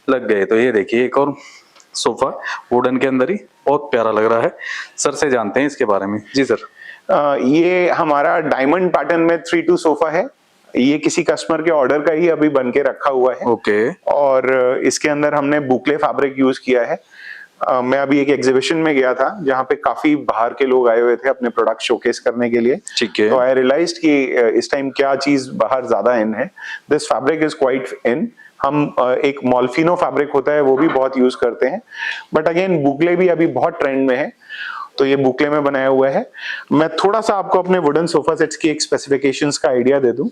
लग गए। तो ये देखिए, एक और सोफा वुडन के अंदर ही, बहुत प्यारा लग रहा है। सर से जानते हैं इसके बारे में। जी सर। ये हमारा डायमंड पैटर्न में 3-2 सोफा है। ये किसी कस्टमर के ऑर्डर का ही अभी बन के रखा हुआ है। ओके। और इसके अंदर हमने बुकले फैब्रिक यूज किया है। मैं अभी एक एग्जीबिशन में गया था जहाँ पे काफी बाहर के लोग आए हुए थे अपने प्रोडक्ट शोकेस करने के लिए। ठीक है। तो आई रियलाइज्ड कि इस टाइम क्या चीज बाहर ज्यादा इन है। दिस फैब्रिक इज क्वाइट इन। हम एक मॉल्फिनो फैब्रिक होता है वो भी बहुत यूज करते हैं, बट अगेन बुकले भी अभी बहुत ट्रेंड में है, तो ये बुकले में बनाया हुआ है। मैं थोड़ा सा आपको अपने वुडन सोफा सेट्स की एक स्पेसिफिकेशंस का आइडिया दे दूं।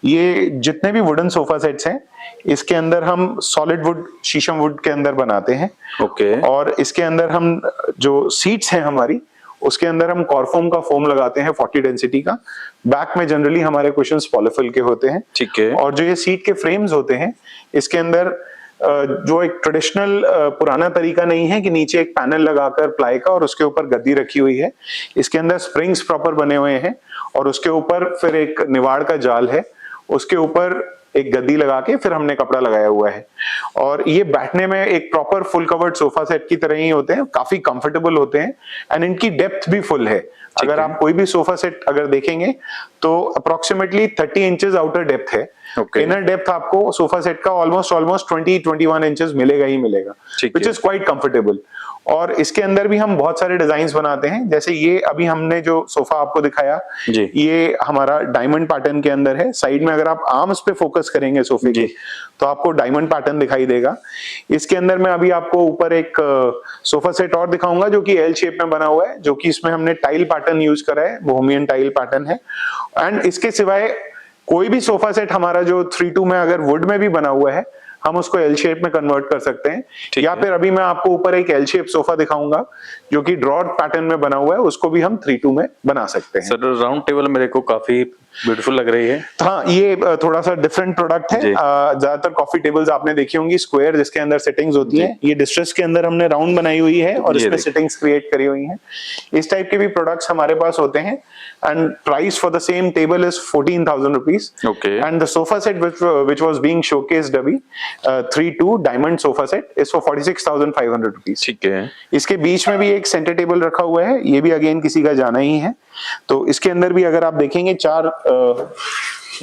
ये जितने भी वुडन सोफा सेट्स हैं, इसके अंदर हम सॉलिड वुड, शीशम वुड के अंदर बनाते हैं। ओके। और इसके अंदर हम जो सीट्स हैं हमारी, उसके अंदर हम कॉर्फोम का फोम लगाते हैं 40 डेंसिटी का। बैक में जनरली हमारे कुशन्स पॉलीफिल के होते हैं। ठीक है। और जो ये सीट के फ्रेम्स होते हैं, इसके अंदर जो एक ट्रेडिशनल पुराना तरीका नहीं है कि नीचे एक पैनल लगाकर प्लाई का और उसके ऊपर गद्दी रखी हुई है। इसके अंदर स्प्रिंग्स प्रॉपर बने हुए हैं और उसके ऊपर फिर एक निवाड़ का जाल है, उसके ऊपर एक गद्दी लगा के फिर हमने कपड़ा लगाया हुआ है। और ये बैठने में एक proper full covered sofa set की तरह ही होते हैं, काफी कंफर्टेबल होते हैं एंड इनकी डेप्थ भी फुल है। अगर आप कोई भी सोफा सेट अगर देखेंगे तो अप्रोक्सीमेटली 30 इंचेस आउटर डेप्थ है। इनर डेप्थ आपको सोफा सेट का ऑलमोस्ट 20-21 इंचेस मिलेगा ही मिलेगा, विच इज क्वाइट कंफर्टेबल। और इसके अंदर भी हम बहुत सारे डिजाइन्स बनाते हैं, जैसे ये अभी हमने जो सोफा आपको दिखाया, ये हमारा डायमंड पैटर्न के अंदर है। साइड में अगर आप आर्म्स पे फोकस करेंगे सोफे के तो आपको डायमंड पैटर्न दिखाई देगा। इसके अंदर मैं अभी आपको ऊपर एक सोफा सेट और दिखाऊंगा जो कि एल शेप में बना हुआ है, जो कि इसमें हमने टाइल पैटर्न यूज करा है, बोहेमियन टाइल पैटर्न है। एंड इसके सिवाय कोई भी सोफा सेट हमारा जो 3-2 में अगर वुड में भी बना हुआ है, हम उसको एल शेप में कन्वर्ट कर सकते हैं। या फिर अभी मैं आपको ऊपर एक एल शेप सोफा दिखाऊंगा जो कि ड्रॉर पैटर्न में बना हुआ है, उसको भी हम 3-2 में बना सकते हैं। सर राउंड टेबल मेरे को काफी ब्यूटीफुल लग रही है। हाँ, ये थोड़ा सा डिफरेंट प्रोडक्ट है। ज्यादातर कॉफी टेबल्स आपने देखी होंगी स्क्वायर, जिसके अंदर सेटिंग्स होती हैं। ये डिस्ट्रेस के अंदर हमने राउंड बनाई हुई है और इसमें सेटिंग्स क्रिएट करी हुई हैं। इस टाइप के भी प्रोडक्ट्स हमारे पास होते हैं and price for the same table is 14,000 rupees. And the sofa set which was being showcased अभी 3-2 diamond sofa set is for 46,500 rupees. ठीक है। इसके बीच में भी एक सेंटर टेबल रखा हुआ है, ये भी अगेन किसी का जाना ही है। तो इसके अंदर भी अगर आप देखेंगे 4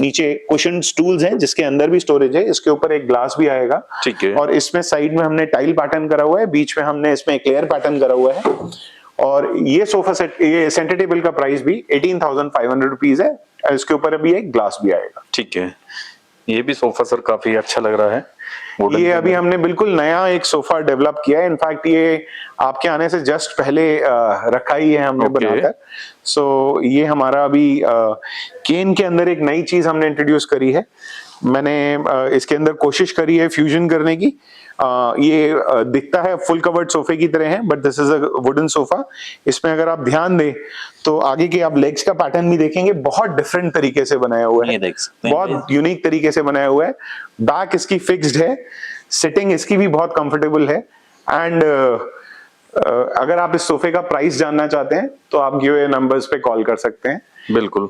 नीचे कुशन स्टूल्स हैं जिसके अंदर भी स्टोरेज है। इसके ऊपर एक ग्लास भी आएगा। ठीक है। और इसमें साइड में हमने टाइल पैटर्न करा हुआ है, बीच में हमने इसमें एक लेयर पैटर्न करा हुआ है। और ये सोफा सेट, ये सेंटर टेबल का प्राइस भी 18,500 रुपीज है। इसके ऊपर अभी एक ग्लास भी आएगा। ठीक है। ये भी सोफा सर काफी अच्छा लग रहा है। ये अभी हमने बिल्कुल नया एक सोफा डेवलप किया है। इनफैक्ट ये आपके आने से जस्ट पहले रखा ही है हमने बनाकर। सो ये हमारा अभी केन के अंदर एक नई चीज हमने इंट्रोड्यूस करी है। मैंने इसके अंदर कोशिश करी है फ्यूजन करने की। ये दिखता है फुल कवर्ड सोफे की तरह है, but this is a wooden sofa. इसमें अगर आप ध्यान दें तो आगे के आप लेग्स का पैटर्न भी देखेंगे, बहुत डिफरेंट तरीके से बनाया हुआ है, बहुत यूनिक तरीके से बनाया हुआ है। बैक इसकी फिक्स्ड है, सिटिंग इसकी भी बहुत कंफर्टेबल है। एंड अगर आप इस सोफे का प्राइस जानना चाहते हैं तो आप गिव हुए नंबर्स पे कॉल कर सकते हैं। बिल्कुल,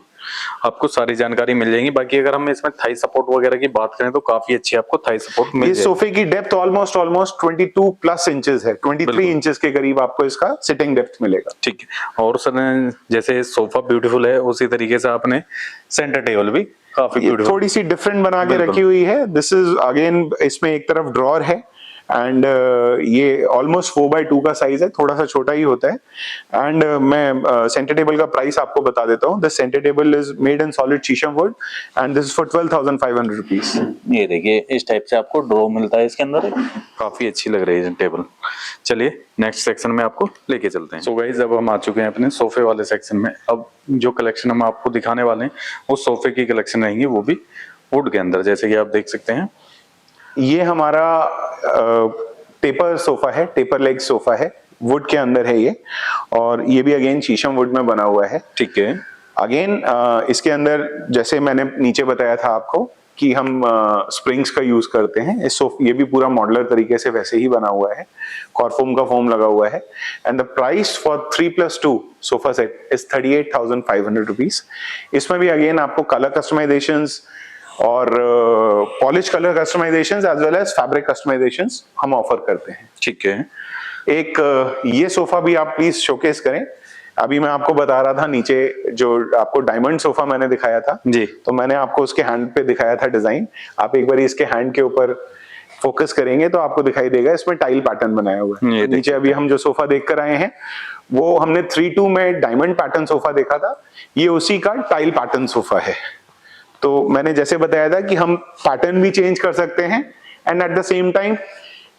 आपको सारी जानकारी मिल जाएगी। बाकी अगर हम इसमें थाई सपोर्ट वगैरह की बात करें तो काफी अच्छी आपको थाई सपोर्ट मिल जाएगी। इस सोफे की डेप्थ ऑलमोस्ट 22 प्लस इंचेस है, 23 इंचेस के करीब आपको इसका सिटिंग डेप्थ मिलेगा। ठीक है। और सर जैसे सोफा ब्यूटीफुल है, उसी तरीके से आपने सेंटर टेबल भी काफी ब्यूटीफुल, थोड़ी सी डिफरेंट बना के रखी हुई है। दिस इज अगेन, इसमें एक तरफ ड्रॉर है एंड ये ऑलमोस्ट 4x2 का साइज है, थोड़ा सा छोटा ही होता है। एंड मैं सेंटर टेबल का प्राइस आपको बता देता हूँ। This centre table is made in solid sheesham wood and this is for 12,500 rupees. ये देखिए इस टाइप से आपको ड्रॉ मिलता है इसके अंदर। काफी अच्छी लग रही है टेबल। चलिए नेक्स्ट सेक्शन में आपको लेके चलते हैं। सो गाइस, अब हम आ चुके हैं अपने सोफे वाले सेक्शन में। अब जो कलेक्शन हम आपको दिखाने वाले हैं वो सोफे की कलेक्शन रहेंगी, वो भी वुड के अंदर। जैसे कि आप देख सकते हैं, ये हमारा टेपर सोफा है, टेपर लेग सोफा है, वुड के अंदर है ये। और ये भी अगेन शीशम वुड में बना हुआ है। ठीक है। अगेन इसके अंदर जैसे मैंने नीचे बताया था आपको कि हम स्प्रिंग्स का यूज करते हैं। ये भी पूरा मॉडलर तरीके से वैसे ही बना हुआ है, कॉर्फोम का फोम लगा हुआ है। And the price for 3+2 sofa set is 38,500 rupees. इसमें भी अगेन आपको कलर कस्टमाइजेशंस और polish colour customizations as well as fabric customizations हम ऑफर करते हैं। ठीक है। एक ये सोफा भी आप प्लीज शोकेस करें। अभी मैं आपको बता रहा था नीचे जो आपको डायमंड सोफा मैंने दिखाया था जी, तो मैंने आपको उसके हैंड पे दिखाया था डिजाइन। आप एक बार इसके हैंड के ऊपर फोकस करेंगे तो आपको दिखाई देगा इसमें टाइल पैटर्न बनाया हुआ है। ये नीचे अभी हम जो सोफा देख कर आए हैं वो हमने 3-2 में डायमंड पैटर्न सोफा देखा था, ये उसी का टाइल पैटर्न सोफा है। तो मैंने जैसे बताया था कि हम पैटर्न भी चेंज कर सकते हैं and at the same time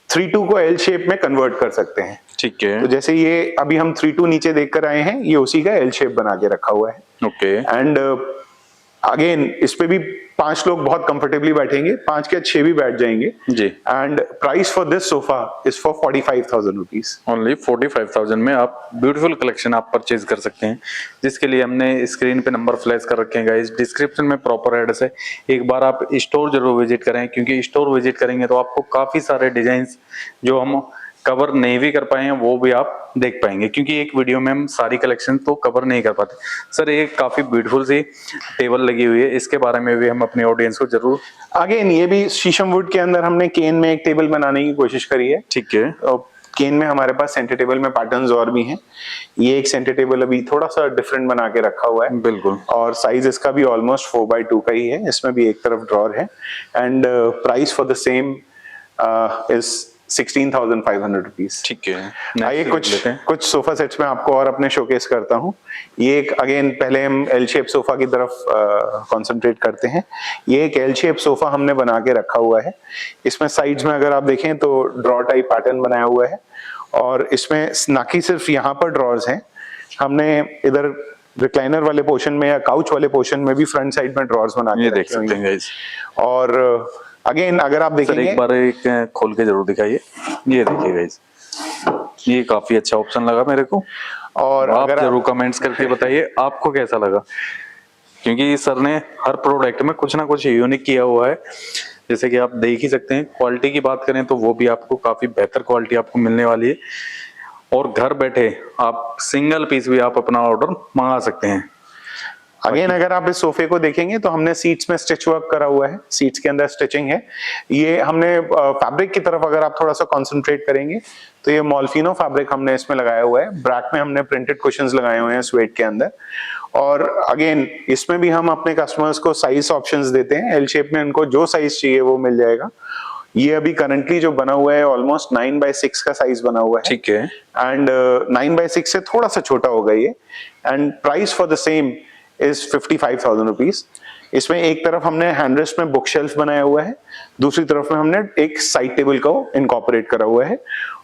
3-2 को एल शेप में कन्वर्ट कर सकते हैं। ठीक है। तो जैसे ये अभी हम 3-2 नीचे देख कर आए हैं, ये उसी का एल शेप बना के रखा हुआ है। ओके। एंड अगेन इस पे भी 5 लोग बहुत कंफर्टेबली बैठेंगे, 5 के 6 भी बैठ जाएंगे जी। And price for this sofa is for 45,000 rupees. Only 45,000 में आप ब्यूटीफुल कलेक्शन आप परचेज कर सकते हैं, जिसके लिए हमने स्क्रीन पे नंबर फ्लैश कर रखे हैं गाइस। डिस्क्रिप्शन में प्रॉपर एड्रेस है, एक बार आप स्टोर जरूर विजिट करें, क्योंकि स्टोर विजिट करेंगे तो आपको काफी सारे डिजाइन्स जो हम कवर नहीं भी कर पाए हैं वो भी आप देख पाएंगे, क्योंकि एक वीडियो में हम सारी कलेक्शन तो कवर नहीं कर पाते। सर ये काफी ब्यूटीफुल सी टेबल लगी हुई है, इसके बारे में भी हम अपने ऑडियंस को जरूर। अगेन ये भी शीशम वुड के अंदर हमने केन में एक टेबल बनाने की कोशिश करी है। ठीक है। केन में हमारे पास सेंटर टेबल में पैटर्न्स और भी हैं। ये एक सेंटर टेबल अभी थोड़ा सा डिफरेंट बना के रखा हुआ है। बिल्कुल। और साइज इसका भी ऑलमोस्ट 4x2 का ही है, इसमें भी एक तरफ ड्रॉर है and price for the same is 16,500 rupees. ठीक है। आइए कुछ सोफा सेट्स में आपको और अपने शोकेस करता हूँ। ये एक अगेन पहले हम एल शेप सोफा की तरफ कंसंट्रेट करते हैं। ये एक एल शेप सोफा हमने बना के रखा हुआ है। इसमें साइड्स में अगर आप देखें तो ड्रॉ टाइप पैटर्न बनाया हुआ है और इसमें ना कि सिर्फ यहाँ पर ड्रॉर्स हैं, हमने इधर रिक्लाइनर वाले पोर्शन में या काउच वाले पोर्शन में भी फ्रंट साइड में ड्रॉर्स बना के देख सकते हैं गाइस। और अगेन अगर आप देखेंगे, एक बार एक खोल के जरूर दिखाइए। ये देखिए गाइस, ये काफी अच्छा ऑप्शन लगा मेरे को, और आप जरूर कमेंट्स करके बताइए आपको कैसा लगा, क्योंकि सर ने हर प्रोडक्ट में कुछ ना कुछ यूनिक किया हुआ है। जैसे कि आप देख ही सकते हैं, क्वालिटी की बात करें तो वो भी आपको काफी बेहतर क्वालिटी आपको मिलने वाली है, और घर बैठे आप सिंगल पीस भी आप अपना ऑर्डर मंगा सकते हैं। अगेन अगर आप इस सोफे को देखेंगे तो हमने सीट्स में स्टिच वर्क करा हुआ है, सीट्स के अंदर स्टिचिंग है। ये हमने फैब्रिक की तरफ अगर आप थोड़ा सा कंसंट्रेट करेंगे तो ये मॉल्फिनो फैब्रिक हमने इसमें लगाया हुआ है। ब्रैक में हमने प्रिंटेड कुशन्स लगाए हुए हैं स्वेट के अंदर। और अगेन इसमें भी हम अपने कस्टमर्स को साइज ऑप्शंस देते हैं, एल शेप में इनको जो साइज चाहिए वो मिल जाएगा। ये अभी करंटली जो बना हुआ है ऑलमोस्ट 9x6 का साइज बना हुआ है। ठीक है। एंड 9x6 से थोड़ा सा छोटा होगा ये, and price for the same is 55,000 rupees. इसमें एक तरफ हमने हैंडरेस्ट में बुक शेल्फ बनाया हुआ है, दूसरी तरफ में हमने एक साइड टेबल को इनकॉर्पोरेट करा हुआ है।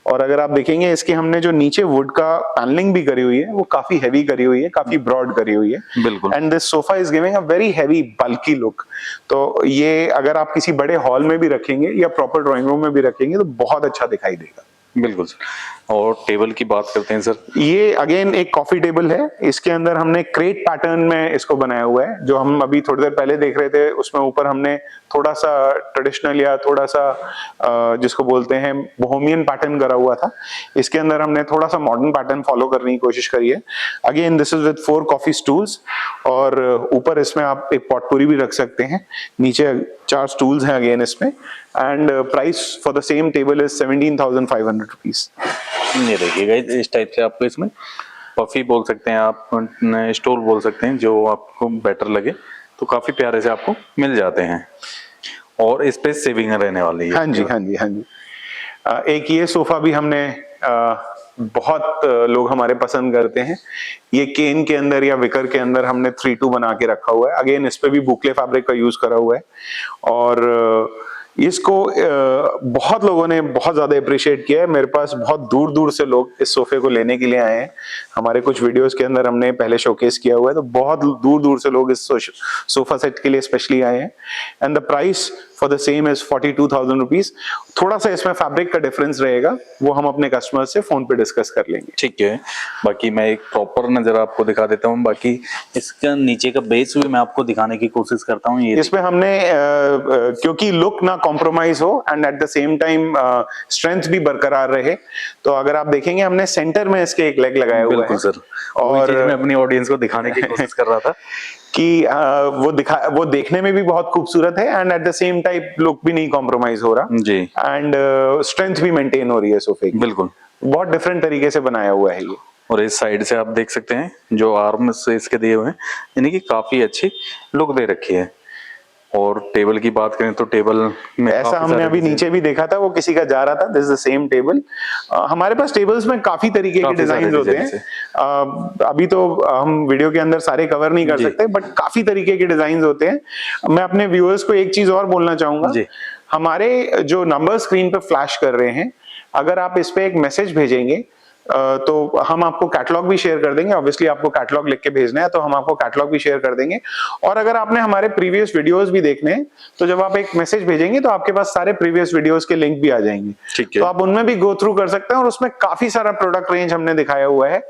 और अगर आप देखेंगे इसके हमने जो नीचे वुड का पैनलिंग भी करी हुई है वो काफी हैवी करी हुई है, काफी ब्रॉड करी हुई है। बिल्कुल। And this sofa is giving a very heavy bulky look. तो ये अगर आप किसी बड़े हॉल में भी रखेंगे या प्रॉपर ड्राइंग रूम में भी रखेंगे तो बहुत अच्छा दिखाई देगा। बिल्कुल सर। और टेबल की बात करते हैं सर। ये अगेन एक कॉफी टेबल है, इसके अंदर हमने क्रेट पैटर्न में इसको बनाया हुआ है। जो हम अभी थोड़ी देर पहले देख रहे थे उसमें ऊपर हमने थोड़ा सा ट्रेडिशनल या थोड़ा सा जिसको बोलते हैं बोहेमियन पैटर्न करा हुआ था। इसके अंदर हमने थोड़ा सा मॉडर्न पैटर्न फॉलो करने की कोशिश करी है। Again this is with 4 coffee stools, और ऊपर इसमें आप एक पॉटपूरी भी रख सकते हैं। नीचे 4 स्टूल्स हैं अगेन इसमें, and price for the same table is 17,500 rupees. ये देखिएगा इस टाइप से आपको इसमें पफी बोल सकते हैं आप, स्टोर बोल सकते हैं, जो आपको बेटर लगे, तो काफी प्यारे से आपको मिल जाते हैं। और इस पे सेविंग रहने वाली है। हाँ जी, हाँ जी, हाँ जी। एक ये सोफा भी हमने बहुत लोग हमारे पसंद करते हैं। ये केन के अंदर या विकर के अंदर हमने 3-2 बना के रखा हुआ है। अगेन इस पे भी बुकले फैब्रिक का यूज करा हुआ है, और इसको बहुत लोगों ने बहुत ज्यादा अप्रिशिएट किया है। मेरे पास बहुत दूर दूर से लोग इस सोफे को लेने के लिए आए हैं। हमारे कुछ वीडियोस के अंदर हमने पहले शोकेस किया हुआ है, तो बहुत दूर दूर से लोग इस सोफा सेट के लिए स्पेशली आए हैं। And the price for the same is 42,000 rupees. थोड़ा सा इसमें फैब्रिक का डिफरेंस रहेगा, वो हम अपने कस्टमर से फोन पे डिस्कस कर लेंगे। ठीक है। बाकी मैं एक प्रॉपर नजर आपको दिखा देता हूँ। बाकी इसका नीचे का बेस भी मैं आपको दिखाने की कोशिश करता हूँ। ये इसमें हमने क्योंकि लुक ना कॉम्प्रोमाइज हो and at the same time strength भी बरकरार रहे। तो अगर आप देखेंगे हमने सेंटर में इसके एक लेग लगाया हुआ है। बिल्कुल सर, और मैं अपनी ऑडियंस को दिखाने की कोशिश कर रहा था कि वो देखने में भी बहुत खूबसूरत है and at the same time look भी नहीं कॉम्प्रोमाइज हो रहा जी, एंड स्ट्रेंथ भी मेंटेन हो रही है सोफे की। बिल्कुल, बहुत डिफरेंट तरीके से बनाया हुआ है ये। और इस साइड से आप देख सकते हैं जो आर्म्स इसके दिए हुए हैं, यानी कि काफी अच्छी लुक दे रखी है। और टेबल की बात करें तो टेबल में ऐसा हमने अभी नीचे भी देखा था, वो किसी का जा रहा था, this is the same table. हमारे पास टेबल्स में काफी तरीके के डिजाइन होते हैं। अभी तो हम वीडियो के अंदर सारे कवर नहीं कर सकते, बट काफी तरीके के डिजाइन होते हैं। मैं अपने व्यूअर्स को एक चीज और बोलना चाहूंगा, हमारे जो नंबर स्क्रीन पे फ्लैश कर रहे हैं, अगर आप इस पे एक मैसेज भेजेंगे तो हम आपको कैटलॉग भी शेयर कर देंगे। ऑब्वियसली आपको कैटलॉग लिख के भेजना है तो हम आपको कैटलॉग भी शेयर कर देंगे। और अगर आपने हमारे प्रीवियस वीडियोस भी देखने हैं तो जब आप एक मैसेज भेजेंगे तो आपके पास सारे प्रीवियस वीडियोस के लिंक भी आ जाएंगे, तो आप उनमें भी गो थ्रू कर सकते हैं। और उसमें काफी सारा प्रोडक्ट रेंज हमने दिखाया हुआ है,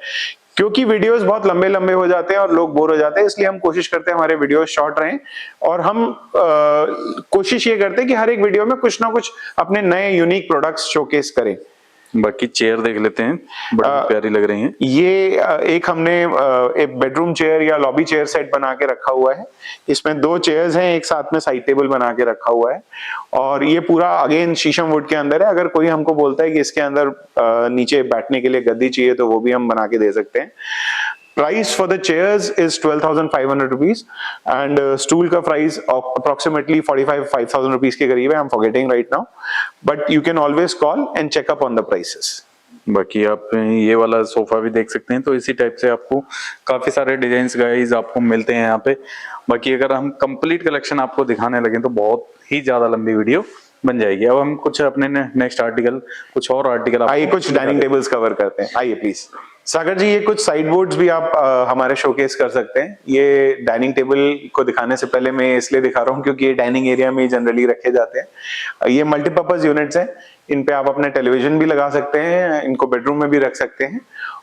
क्योंकि वीडियोस बहुत लंबे लंबे हो जाते हैं और लोग बोर हो जाते हैं, इसलिए हम कोशिश करते हैं हमारे वीडियोस शॉर्ट रहें। और हम कोशिश ये करते हैं कि हर एक वीडियो में कुछ ना कुछ अपने नए यूनिक प्रोडक्ट्स शोकेस करें। बाकी चेयर देख लेते हैं, बड़ी प्यारी लग रही हैं। ये एक हमने एक बेडरूम चेयर या लॉबी चेयर सेट बना के रखा हुआ है। इसमें 2 चेयर्स हैं, एक साथ में साइड टेबल बना के रखा हुआ है। और ये पूरा अगेन शीशम वुड के अंदर है। अगर कोई हमको बोलता है कि इसके अंदर नीचे बैठने के लिए गद्दी चाहिए तो वो भी हम बना के दे सकते हैं। Price for the chairs is 12,500 rupees and stool का price approximately 5,000 rupees के करीब है। I'm forgetting right now, but you can always call and check up on the prices. बाकी आप ये वाला सोफा भी देख सकते हैं, तो इसी टाइप से आपको काफी सारे डिजाइन्स गाइस आपको मिलते हैं यहाँ पे। बाकी अगर हम कंप्लीट कलेक्शन आपको दिखाने लगे तो बहुत ही ज्यादा लंबी वीडियो बन जाएगी। अब हम कुछ अपने नेक्स्ट आर्टिकल, कुछ और आर्टिकल, आइए कुछ डाइनिंग टेबल्स कवर करते हैं। आइए प्लीज सागर जी, ये कुछ साइड बोर्ड्स भी आप हमारे शोकेस कर सकते हैं। ये डाइनिंग टेबल को दिखाने से पहले मैं इसलिए दिखा रहा हूँ क्योंकि ये डाइनिंग एरिया में जनरली रखे जाते हैं। ये मल्टीपर्पज यूनिट्स हैं, इन पे आप अपने टेलीविजन भी लगा सकते हैं, इनको बेडरूम में भी रख सकते हैं।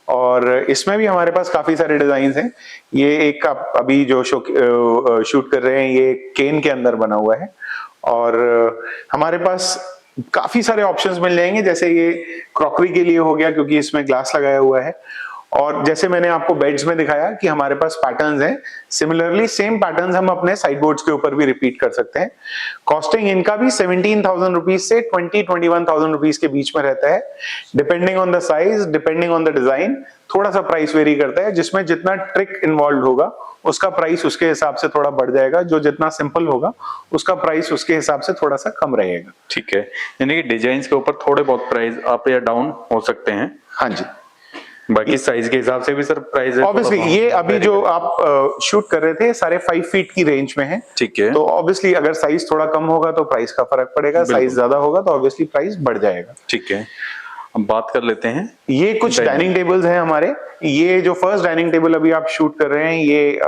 और इसमें भी हमारे पास काफी सारे डिजाइन हैं। ये एक आप अभी जो शूट कर रहे हैं, ये केन के अंदर बना हुआ है। और हमारे पास काफी सारे ऑप्शंस मिल जाएंगे, जैसे ये क्रॉकरी के लिए हो गया क्योंकि इसमें ग्लास लगाया हुआ है। और जैसे मैंने आपको बेड्स में दिखाया कि हमारे पास पैटर्न्स हैं, सिमिलरली सेम पैटर्न्स हम अपने साइड बोर्ड्स के ऊपर भी रिपीट कर सकते हैं। कॉस्टिंग इनका भी 17,000 रुपीज से 21,000 रुपीज के बीच में रहता है, depending on the size, depending on the design. थोड़ा सा प्राइस वेरी करता है, जिसमें जितना ट्रिक इन्वॉल्व होगा उसका प्राइस उसके हिसाब से थोड़ा बढ़ जाएगा, जो जितना सिंपल होगा उसका प्राइस उसके हिसाब से थोड़ा सा कम रहेगा। ठीक है, यानी कि डिजाइन के ऊपर थोड़े बहुत प्राइस अप या डाउन हो सकते हैं। हाँ जी, बाकी साइज के हिसाब से भी सर प्राइस है। ऑब्वियसली ये अभी जो आप शूट कर रहे थे सारे 5 फीट की रेंज में है। ठीक है, तो ऑब्वियसली अगर साइज थोड़ा कम होगा तो प्राइस का फर्क पड़ेगा, साइज ज्यादा होगा तो ऑब्वियसली प्राइस बढ़ जाएगा। ठीक है, हम बात कर लेते हैं। ये कुछ डाइनिंग टेबल्स हैं हमारे। ये जो फर्स्ट डाइनिंग टेबल अभी आप शूट कर रहे हैं, ये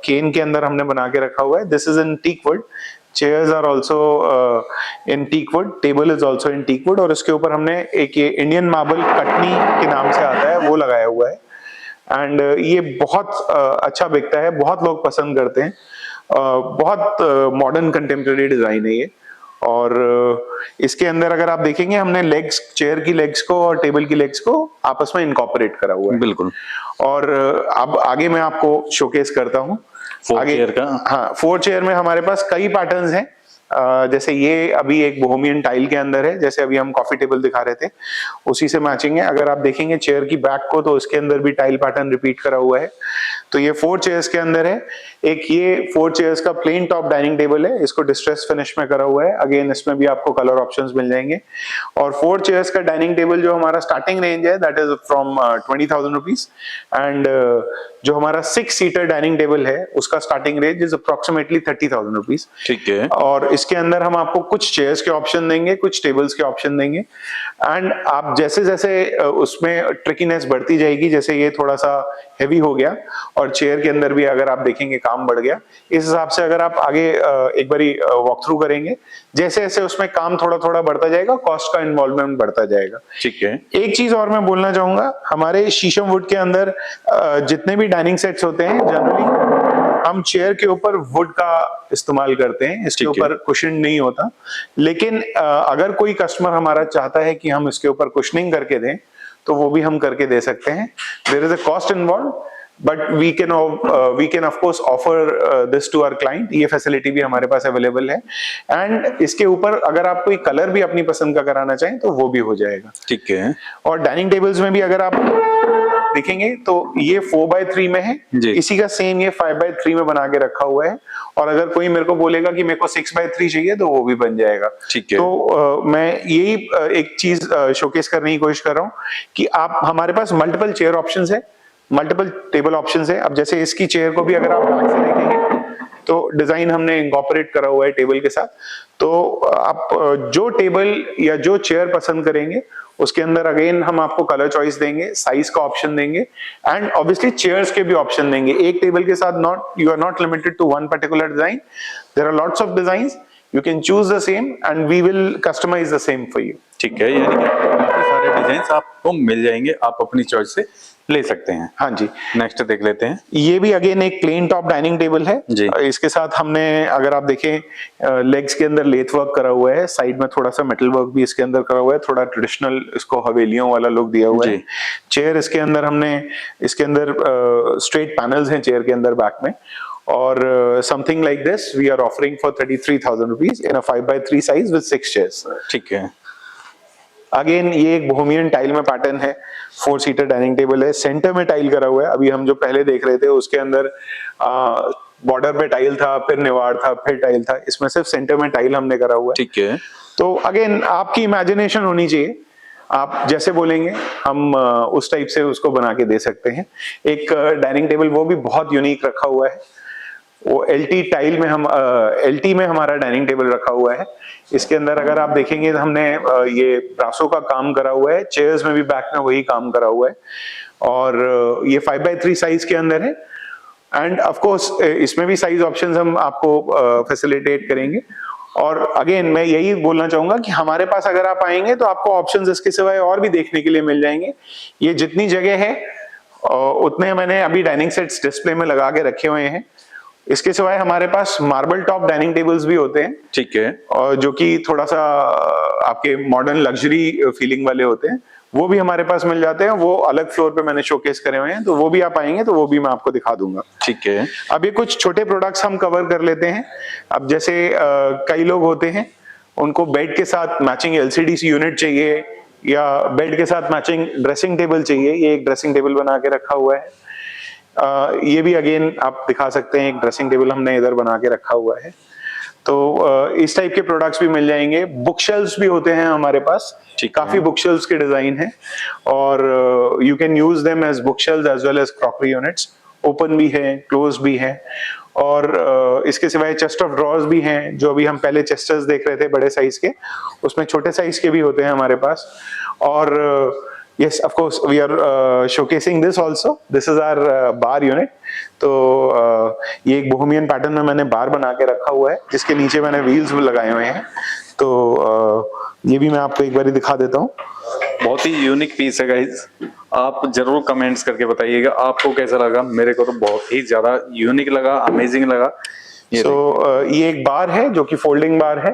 केन के अंदर हमने बना के रखा हुआ है। This is in teak wood, chairs are also in teak wood, table is also in teak wood. और इसके ऊपर हमने एक ये इंडियन मार्बल कटनी के नाम से आता है वो लगाया हुआ है। एंड ये बहुत अच्छा बिकता है, बहुत लोग पसंद करते हैं। बहुत मॉडर्न कंटेम्प्रेरी डिजाइन है ये। और इसके अंदर अगर आप देखेंगे हमने लेग्स, चेयर की लेग्स को और टेबल की लेग्स को आपस में इनकॉर्पोरेट करा हुआ है। बिल्कुल। और अब आगे मैं आपको शोकेस करता हूँ 4 चेयर का। हाँ, 4 चेयर में हमारे पास कई पैटर्न्स हैं। जैसे ये अभी एक बोहेमियन टाइल के अंदर है, जैसे अभी हम कॉफी टेबल दिखा रहे थे उसी से मैचिंग है। अगर आप देखेंगे चेयर की बैक को तो उसके अंदर भी टाइल पैटर्न रिपीट करा हुआ है। तो ये 4 चेयर्स के अंदर है। एक ये 4 चेयर्स का प्लेन टॉप डाइनिंग टेबल है, इसको डिस्ट्रेस फिनिश में करा हुआ है। अगेन इसमें भी आपको कलर ऑप्शंस मिल जाएंगे। और 4 चेयर्स का डाइनिंग टेबल जो हमारा स्टार्टिंग रेंज है that is from 20,000 rupees. And जो हमारा 6 सीटर डाइनिंग टेबल है उसका starting range is approximately 30,000 rupees. ठीक है। और इसके अंदर हम आपको कुछ चेयर्स के ऑप्शन देंगे, कुछ टेबल्स के ऑप्शन देंगे। एंड आप जैसे जैसे उसमें ट्रिकीनेस बढ़ती जाएगी, जैसे ये थोड़ा सा हेवी हो गया और चेयर के अंदर भी अगर आप देखेंगे काम बढ़ गया, इस हिसाब से अगर आप आगे एक बारी वॉक थ्रू करेंगे, जैसे जैसे उसमें काम थोड़ा थोड़ा बढ़ता जाएगा, कॉस्ट का इन्वॉल्वमेंट बढ़ता जाएगा। ठीक है। एक चीज और मैं बोलना चाहूंगा, हमारे शीशम वुड के अंदर जितने भी डाइनिंग सेट्स होते हैं जनरली हम चेयर के ऊपर वुड का इस्तेमाल करते हैं, इसके ऊपर कुशन नहीं होता। लेकिन अगर कोई कस्टमर हमारा चाहता है कि हम इसके ऊपर कुशनिंग करके दें तो वो भी हम करके दे सकते हैं। There is a cost involve, but we can of course offer this to our client. ये फैसिलिटी भी हमारे पास अवेलेबल है। एंड इसके ऊपर अगर आप कोई कलर भी अपनी पसंद का कराना चाहें तो वो भी हो जाएगा। ठीक है। और डाइनिंग टेबल्स में भी अगर आप देखेंगे तो ये 4x3 में है, इसी का सेम ये 5x3 में बना के रखा हुआ है। और अगर कोई मेरे को बोलेगा कि मेरे को 6x3 चाहिए तो वो भी बन जाएगा। ठीक है। तो मैं यही एक चीज शोकेस करने की कोशिश कर रहा हूँ कि आप, हमारे पास मल्टीपल चेयर ऑप्शंस है, मल्टीपल टेबल ऑप्शंस है। अब जैसे इसकी चेयर को भी अगर आप बैक से देखेंगे तो डिजाइन हमने इंकॉर्पोरेट करा हुआ है टेबल के साथ। तो आप जो टेबल या जो चेयर पसंद करेंगे उसके अंदर अगेन हम आपको कलर चॉइस देंगे, साइज का ऑप्शन देंगे एंड ऑब्वियसली चेयर्स के भी ऑप्शन देंगे। एक टेबल के साथ you are not limited to one particular design, there are lots of designs, you can choose the same and we will customize the same for you. ठीक है, यानी कि काफी सारे डिजाइन आपको मिल जाएंगे, आप अपनी चॉइस से ले सकते हैं। हाँ जी। नेक्स्ट देख लेते हैं। ये भी अगेन एक प्लेन टॉप डाइनिंग टेबल है जी। इसके साथ हमने, अगर आप देखें, लेग्स के अंदर लेथ वर्क करा हुआ है, साइड में थोड़ा सा मेटल वर्क भी इसके अंदर करा हुआ है, थोड़ा ट्रेडिशनल इसको हवेलियों वाला लुक दिया हुआ है। चेयर इसके अंदर हमने, इसके अंदर स्ट्रेट पैनल्स हैं चेयर के अंदर बैक में। और something like this we are offering for 33,000 rupees in a 5x3 size with 6 chairs. ठीक है। अगेन ये एक बोहेमियन टाइल में पैटर्न है, 4 सीटर डाइनिंग टेबल है, सेंटर में टाइल करा हुआ है। अभी हम जो पहले देख रहे थे उसके अंदर बॉर्डर पे टाइल था, फिर निवाड़ था, फिर टाइल था, इसमें सिर्फ सेंटर में टाइल हमने करा हुआ है। ठीक है। तो अगेन आपकी इमेजिनेशन होनी चाहिए, आप जैसे बोलेंगे हम उस टाइप से उसको बना के दे सकते हैं। एक डाइनिंग टेबल वो भी बहुत यूनिक रखा हुआ है, वो एलटी टाइल में हम एलटी में हमारा डाइनिंग टेबल रखा हुआ है। इसके अंदर अगर आप देखेंगे तो हमने ये ब्रासो का काम करा हुआ है, चेयर्स में भी बैक में वही काम करा हुआ है। और ये 5x3 साइज के अंदर है एंड ऑफ कोर्स इसमें भी साइज ऑप्शंस हम आपको फैसिलिटेट करेंगे। और अगेन मैं यही बोलना चाहूंगा कि हमारे पास अगर आप आएंगे तो आपको ऑप्शंस इसके सिवाय और भी देखने के लिए मिल जाएंगे। ये जितनी जगह है उतने मैंने अभी डाइनिंग सेट्स डिस्प्ले में लगा के रखे हुए हैं। इसके सिवाय हमारे पास मार्बल टॉप डाइनिंग टेबल्स भी होते हैं। ठीक है। और जो कि थोड़ा सा आपके मॉडर्न लग्जरी फीलिंग वाले होते हैं, वो भी हमारे पास मिल जाते हैं। वो अलग फ्लोर पे मैंने शोकेस करे हुए हैं, तो वो भी आप आएंगे तो वो भी मैं आपको दिखा दूंगा। ठीक है। अब ये कुछ छोटे प्रोडक्ट्स हम कवर कर लेते हैं। अब जैसे कई लोग होते हैं उनको बेड के साथ मैचिंग एलसीडी यूनिट चाहिए या बेड के साथ मैचिंग ड्रेसिंग टेबल चाहिए। ये एक ड्रेसिंग टेबल बना के रखा हुआ है। ये भी अगेन आप दिखा सकते हैं, एक ड्रेसिंग टेबल हमने इधर बना के रखा हुआ है। तो इस टाइप के प्रोडक्ट्स भी मिल जाएंगे। बुक शेल्फ्स भी होते हैं हमारे पास, काफी बुक शेल्फ्स के डिजाइन है और you can use them as book shelves as well as crockery units. Open भी है, क्लोज भी है। और इसके सिवाय चेस्ट ऑफ ड्रॉर्स भी हैं, जो अभी हम पहले चेस्टर्स देख रहे थे बड़े साइज के, उसमें छोटे साइज के भी होते हैं हमारे पास। और yes, of course, we are showcasing this also. This is our bar unit. तो ये एक बोहेमियन पैटर्न में मैंने बार बना के रखा हुआ है, जिसके नीचे मैंने व्हील्स भी लगाए हुए हैं। तो ये भी मैं आपको एक बार ही दिखा देता हूँ। बहुत ही यूनिक पीस है गाइज, आप जरूर कमेंट्स करके बताइएगा आपको कैसा लगा। मेरे को तो बहुत ही ज्यादा यूनिक लगा, अमेजिंग लगा। ये एक बार है जो कि फोल्डिंग बार है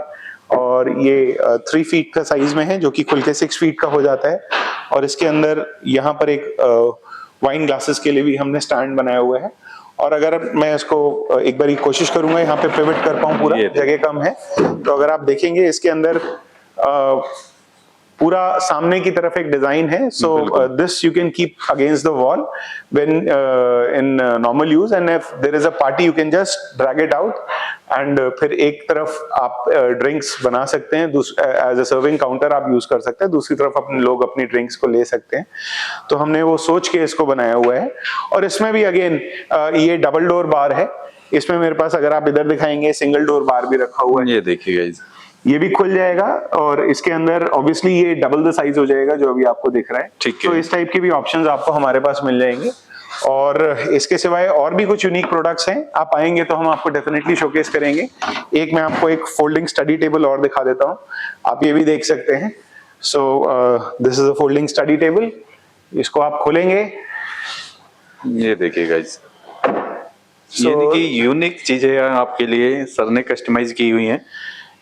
और ये 3 फीट का साइज में है, जो कि खुल के 6 फीट का हो जाता है। और इसके अंदर यहाँ पर एक वाइन ग्लासेस के लिए भी हमने स्टैंड बनाया हुआ है। और अगर मैं इसको एक बार कोशिश करूंगा यहाँ पे पिवट कर पाऊँ, पूरा जगह कम है, तो अगर आप देखेंगे इसके अंदर पूरा सामने की तरफ एक डिजाइन है। So this you can keep against the wall when in normal use, and if there is a party you can just drag it out and फिर एक तरफ आप ड्रिंक्स बना सकते हैं, एज अ सर्विंग काउंटर आप यूज कर सकते हैं, दूसरी तरफ अपने लोग अपनी ड्रिंक्स को ले सकते हैं। तो हमने वो सोच के इसको बनाया हुआ है। और इसमें भी अगेन ये डबल डोर बार है। इसमें मेरे पास, अगर आप इधर दिखाएंगे, सिंगल डोर बार भी रखा हुआ है। ये देखिए गाइस, ये भी खुल जाएगा और इसके अंदर ऑब्वियसली ये डबल द साइज हो जाएगा जो अभी आपको दिख रहा है। ठीक है। तो इस टाइप के भी ऑप्शंस आपको हमारे पास मिल जाएंगे। और इसके सिवाय और भी कुछ यूनिक प्रोडक्ट्स हैं, आप आएंगे तो हम आपको डेफिनेटली शोकेस करेंगे। एक मैं आपको एक फोल्डिंग स्टडी टेबल और दिखा देता हूँ, आप ये भी देख सकते हैं। सो this is a folding study table. इसको आप खोलेंगे, ये देखिए गाइस, यानी कि यूनिक चीजें आपके लिए सर ने कस्टमाइज की हुई हैं।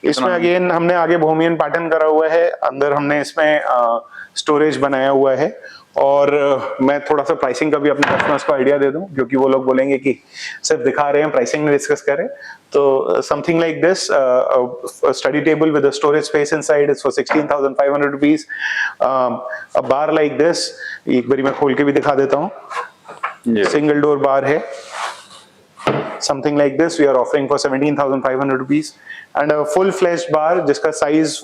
इसमें अगेन हमने आगे बोहेमियन पैटर्न करा हुआ है, अंदर हमने इसमें स्टोरेज बनाया हुआ है। और मैं थोड़ा सा प्राइसिंग का भी अपने कस्टमर्स को आइडिया दे दूं, क्योंकि वो लोग बोलेंगे कि सिर्फ दिखा रहे हैं, प्राइसिंग में डिस्कस करें। तो something like this, study table with a storage space inside is for 16,500 rupees. A bar like this, एक बारी मैं खोल के भी दिखा देता हूँ, सिंगल डोर बार है। Something like this we are offering for 17,500 rupees, and a full-fledged bar जिसका size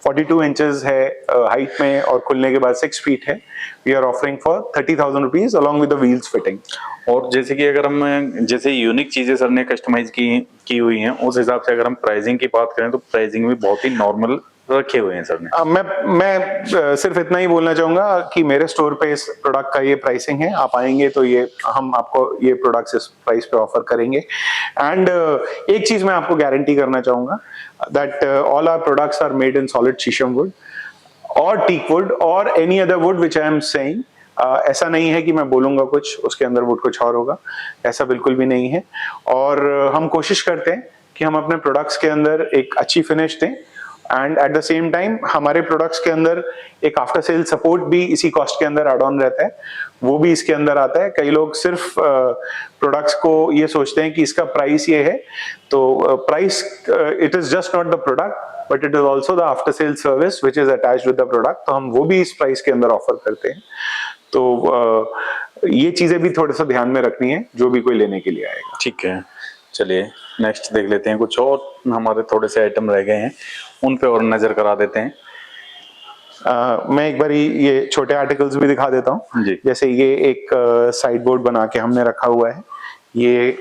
42 inches है height में और खुलने के बाद 6 feet है, we are offering for 30,000 rupees along with the wheels fitting। और जैसे कि अगर हम जैसे यूनिक चीजें सर ने कस्टमाइज की हुई हैं, उस हिसाब से अगर हम प्राइसिंग की बात करें तो प्राइसिंग भी बहुत ही नॉर्मल रखे हुए हैं सर ने। मैं सिर्फ इतना ही बोलना चाहूंगा कि मेरे स्टोर पे इस प्रोडक्ट का ये प्राइसिंग है, आप आएंगे तो ये हम आपको ये प्रोडक्ट्स इस प्राइस पे ऑफर करेंगे। एंड एक चीज मैं आपको गारंटी करना चाहूंगा, that all our products are made in solid sheesham wood और टीक वुड और any other wood which I am saying. ऐसा नहीं है कि मैं बोलूंगा कुछ उसके अंदर वुड कुछ और होगा, ऐसा बिल्कुल भी नहीं है। और हम कोशिश करते हैं कि हम अपने प्रोडक्ट्स के अंदर एक अच्छी फिनिश दें, and at the same time हमारे प्रोडक्ट्स के अंदर एक आफ्टर सेल सपोर्ट भी इसी कॉस्ट के अंदर एड ऑन रहता है, वो भी इसके अंदर आता है। कई लोग सिर्फ प्रोडक्ट्स को ये सोचते हैं कि इसका प्राइस ये है, तो price it is just not the product but it is also the after sale service which is attached with the product, तो हम वो भी इस प्राइस के अंदर ऑफर करते हैं। तो ये चीजें भी थोड़ा सा ध्यान में रखनी है जो भी कोई लेने के लिए आएगा। ठीक है, चलिए नेक्स्ट देख लेते हैं, कुछ और हमारे थोड़े से आइटम रह गए हैं उन पे और नजर करा देते हैं। मैं एक बारी ये छोटे आर्टिकल्स भी दिखा देता हूँ। जैसे ये एक साइड बोर्ड बना के हमने रखा हुआ है, ये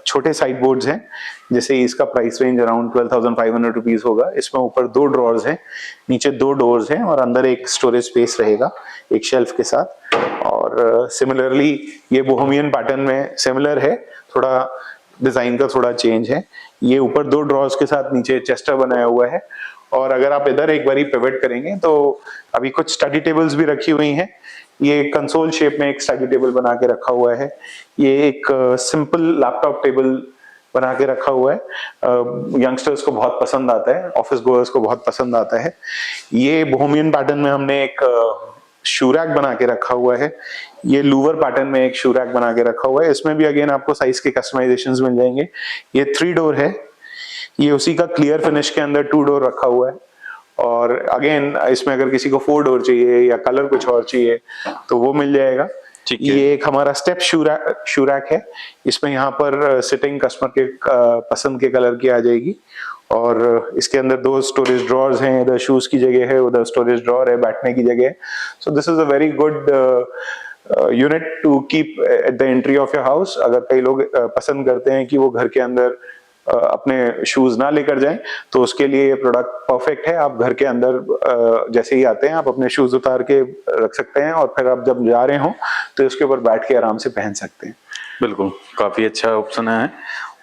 छोटे साइड बोर्ड्स हैं, जैसे इसका प्राइस रेंज अराउंड 12,500 रुपीज होगा। इसमें ऊपर 2 ड्रॉर्स हैं, नीचे 2 डोर्स हैं और अंदर एक स्टोरेज स्पेस रहेगा एक शेल्फ के साथ। और सिमिलरली ये बोहेमियन पैटर्न में सिमिलर है, थोड़ा डिजाइन का थोड़ा चेंज है। ये ऊपर 2 ड्रॉर्स के साथ नीचे चेस्टर बनाया हुआ है। और अगर आप इधर एक बारी पिवट करेंगे तो अभी कुछ स्टडी टेबल्स भी रखी हुई हैं। ये कंसोल शेप में एक स्टडी टेबल बना के रखा हुआ है। ये एक सिंपल लैपटॉप टेबल बना के रखा हुआ है, यंगस्टर्स को बहुत पसंद आता है, ऑफिस गोअर्स को बहुत पसंद आता है। ये बोहेमियन पैटर्न में हमने एक शू रैक बना के रखा हुआ है। ये लूवर पैटर्न में एक शू रैक बना के रखा हुआ है। इसमें भी अगेन आपको साइज के कस्टमाइजेशंस मिल जाएंगे। ये 3 डोर है, ये उसी का क्लियर फिनिश के अंदर 2 डोर रखा हुआ है। और अगेन इसमें अगर किसी को 4 डोर चाहिए या कलर कुछ और चाहिए तो वो मिल जाएगा। ये एक हमारा स्टेप शू रैक है, इसमें यहाँ पर सिटिंग कस्टमर के पसंद के कलर की आ जाएगी। और इसके अंदर 2 स्टोरेज ड्रॉर्स हैं, इधर शूज की जगह है, उधर स्टोरेज ड्रॉर है, बैठने की जगह है। So this is a very good unit to keep at the entry of your house. अगर कई लोग पसंद करते हैं कि वो घर के अंदर अपने शूज ना लेकर जाएं, तो उसके लिए ये प्रोडक्ट परफेक्ट है। आप घर के अंदर जैसे ही आते हैं आप अपने शूज उतार के रख सकते हैं और फिर आप जब जा रहे हो तो इसके ऊपर बैठ के आराम से पहन सकते हैं। बिल्कुल, काफी अच्छा ऑप्शन है।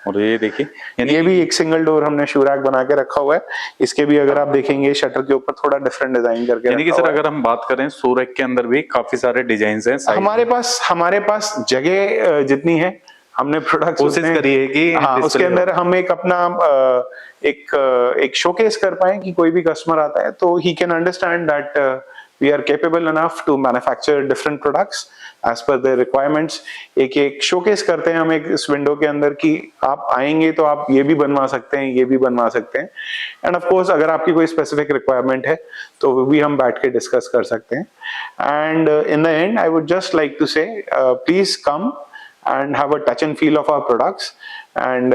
और ये देखिए, ये भी एक सिंगल डोर हमने शू रैक बना के रखा हुआ है। इसके भी अगर आप देखेंगे शटर के ऊपर थोड़ा डिफरेंट डिजाइन करके, यानी कि सर अगर हम बात करें शू रैक के अंदर भी काफी सारे डिजाइन हैं। हमारे पास जगह जितनी है हमने प्रोडक्ट कोशिश करी है कि उसके अंदर हम एक अपना एक शोकेस कर पाए कि कोई भी कस्टमर आता है तो he can understand that we are capable enough to manufacture different products as per the requirements. एक शोकेस करते हैं हम एक इस विंडो के अंदर कि आप आएंगे तो आप ये भी बनवा सकते हैं, ये भी बनवा सकते हैं। एंड ऑफ कोर्स अगर आपकी कोई स्पेसिफिक रिक्वायरमेंट है तो वो भी हम बैठ के डिस्कस कर सकते हैं। And in the end I would just like to say please come and have a touch and feel of our products. And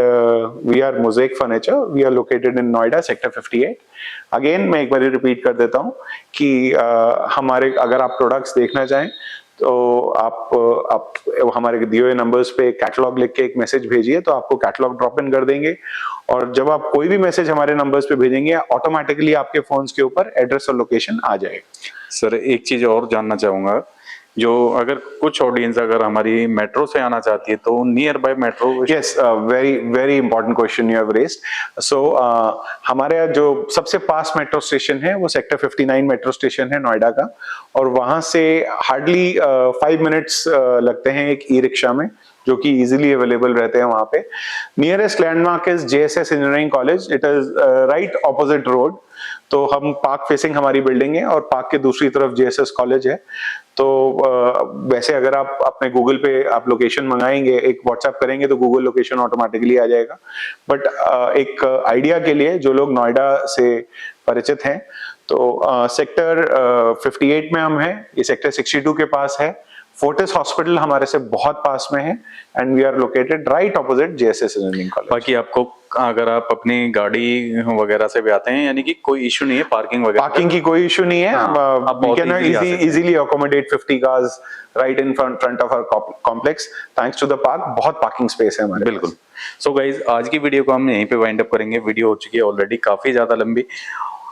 we are Mosaic Furniture. We are located in Noida, Sector 58. Again, मैं एक बार repeat कर देता हूँ कि हमारे अगर आप products देखना चाहें तो आप हमारे दिए हुए नंबर्स पे कैटलॉग लिख के एक मैसेज भेजिए तो आपको कैटलॉग ड्रॉप इन कर देंगे। और जब आप कोई भी मैसेज हमारे नंबर्स पे भेजेंगे ऑटोमेटिकली आपके फोन्स के ऊपर एड्रेस और लोकेशन आ जाएगा। सर एक चीज और जानना चाहूंगा जो अगर कुछ ऑडियंस अगर हमारी मेट्रो से आना चाहती है तो nearby metro. Yes, very very important question you have raised. So हमारे यहाँ जो सबसे पास मेट्रो स्टेशन है वो सेक्टर 59 मेट्रो स्टेशन है नोएडा का, और वहां से हार्डली 5 मिनट्स लगते हैं एक ई रिक्शा में, जो कि इजीली अवेलेबल रहते हैं वहां पे। Nearest landmark is JSS engineering college, it is right opposite road. तो हम पार्क फेसिंग हमारी बिल्डिंग है और पार्क के दूसरी तरफ JSS कॉलेज है। तो वैसे अगर आप अपने गूगल पे आप लोकेशन मंगाएंगे, एक व्हाट्सएप करेंगे तो गूगल लोकेशन ऑटोमेटिकली आ जाएगा। बट एक आइडिया के लिए जो लोग नोएडा से परिचित हैं, तो सेक्टर 58 में हम हैं, ये सेक्टर 62 के पास है। फोर्टिस हॉस्पिटल हमारे से बहुत पास में है, and we are located right opposite JSS engineering college. बाकी आपको अगर आप अपनी गाड़ी वगैरर से भी आते हैं, यानी कि कोई इशू नहीं है पार्किंग वगैरह, पार्किंग की कोई इशू नहीं है। We can easily accommodate 50 cars right in front of our complex, thanks to the park. बहुत पार्किंग स्पेस है हमारे। बिल्कुल। सो गाइज, आज की वीडियो को हम यहीं पे वाइंड अप करेंगे। वीडियो हो चुकी है ऑलरेडी काफी ज्यादा लंबी।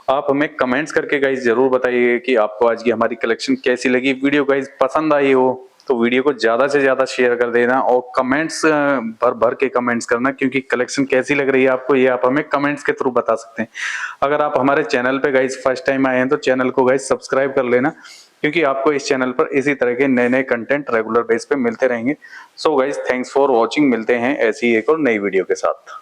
आप हमें कमेंट्स करके गाइज जरूर बताइए कि आपको आज की हमारी कलेक्शन कैसी लगी। वीडियो गाइज पसंद आई हो तो वीडियो को ज्यादा से ज्यादा शेयर कर देना, और कमेंट्स भर भर के कमेंट्स करना, क्योंकि कलेक्शन कैसी लग रही है आपको ये आप हमें कमेंट्स के थ्रू बता सकते हैं। अगर आप हमारे चैनल पे गाइज फर्स्ट टाइम आए हैं तो चैनल को गाइज सब्सक्राइब कर लेना, क्योंकि आपको इस चैनल पर इसी तरह के नए नए कंटेंट रेगुलर बेस पे मिलते रहेंगे। So guys, thanks for watching. मिलते हैं ऐसी एक और नई वीडियो के साथ।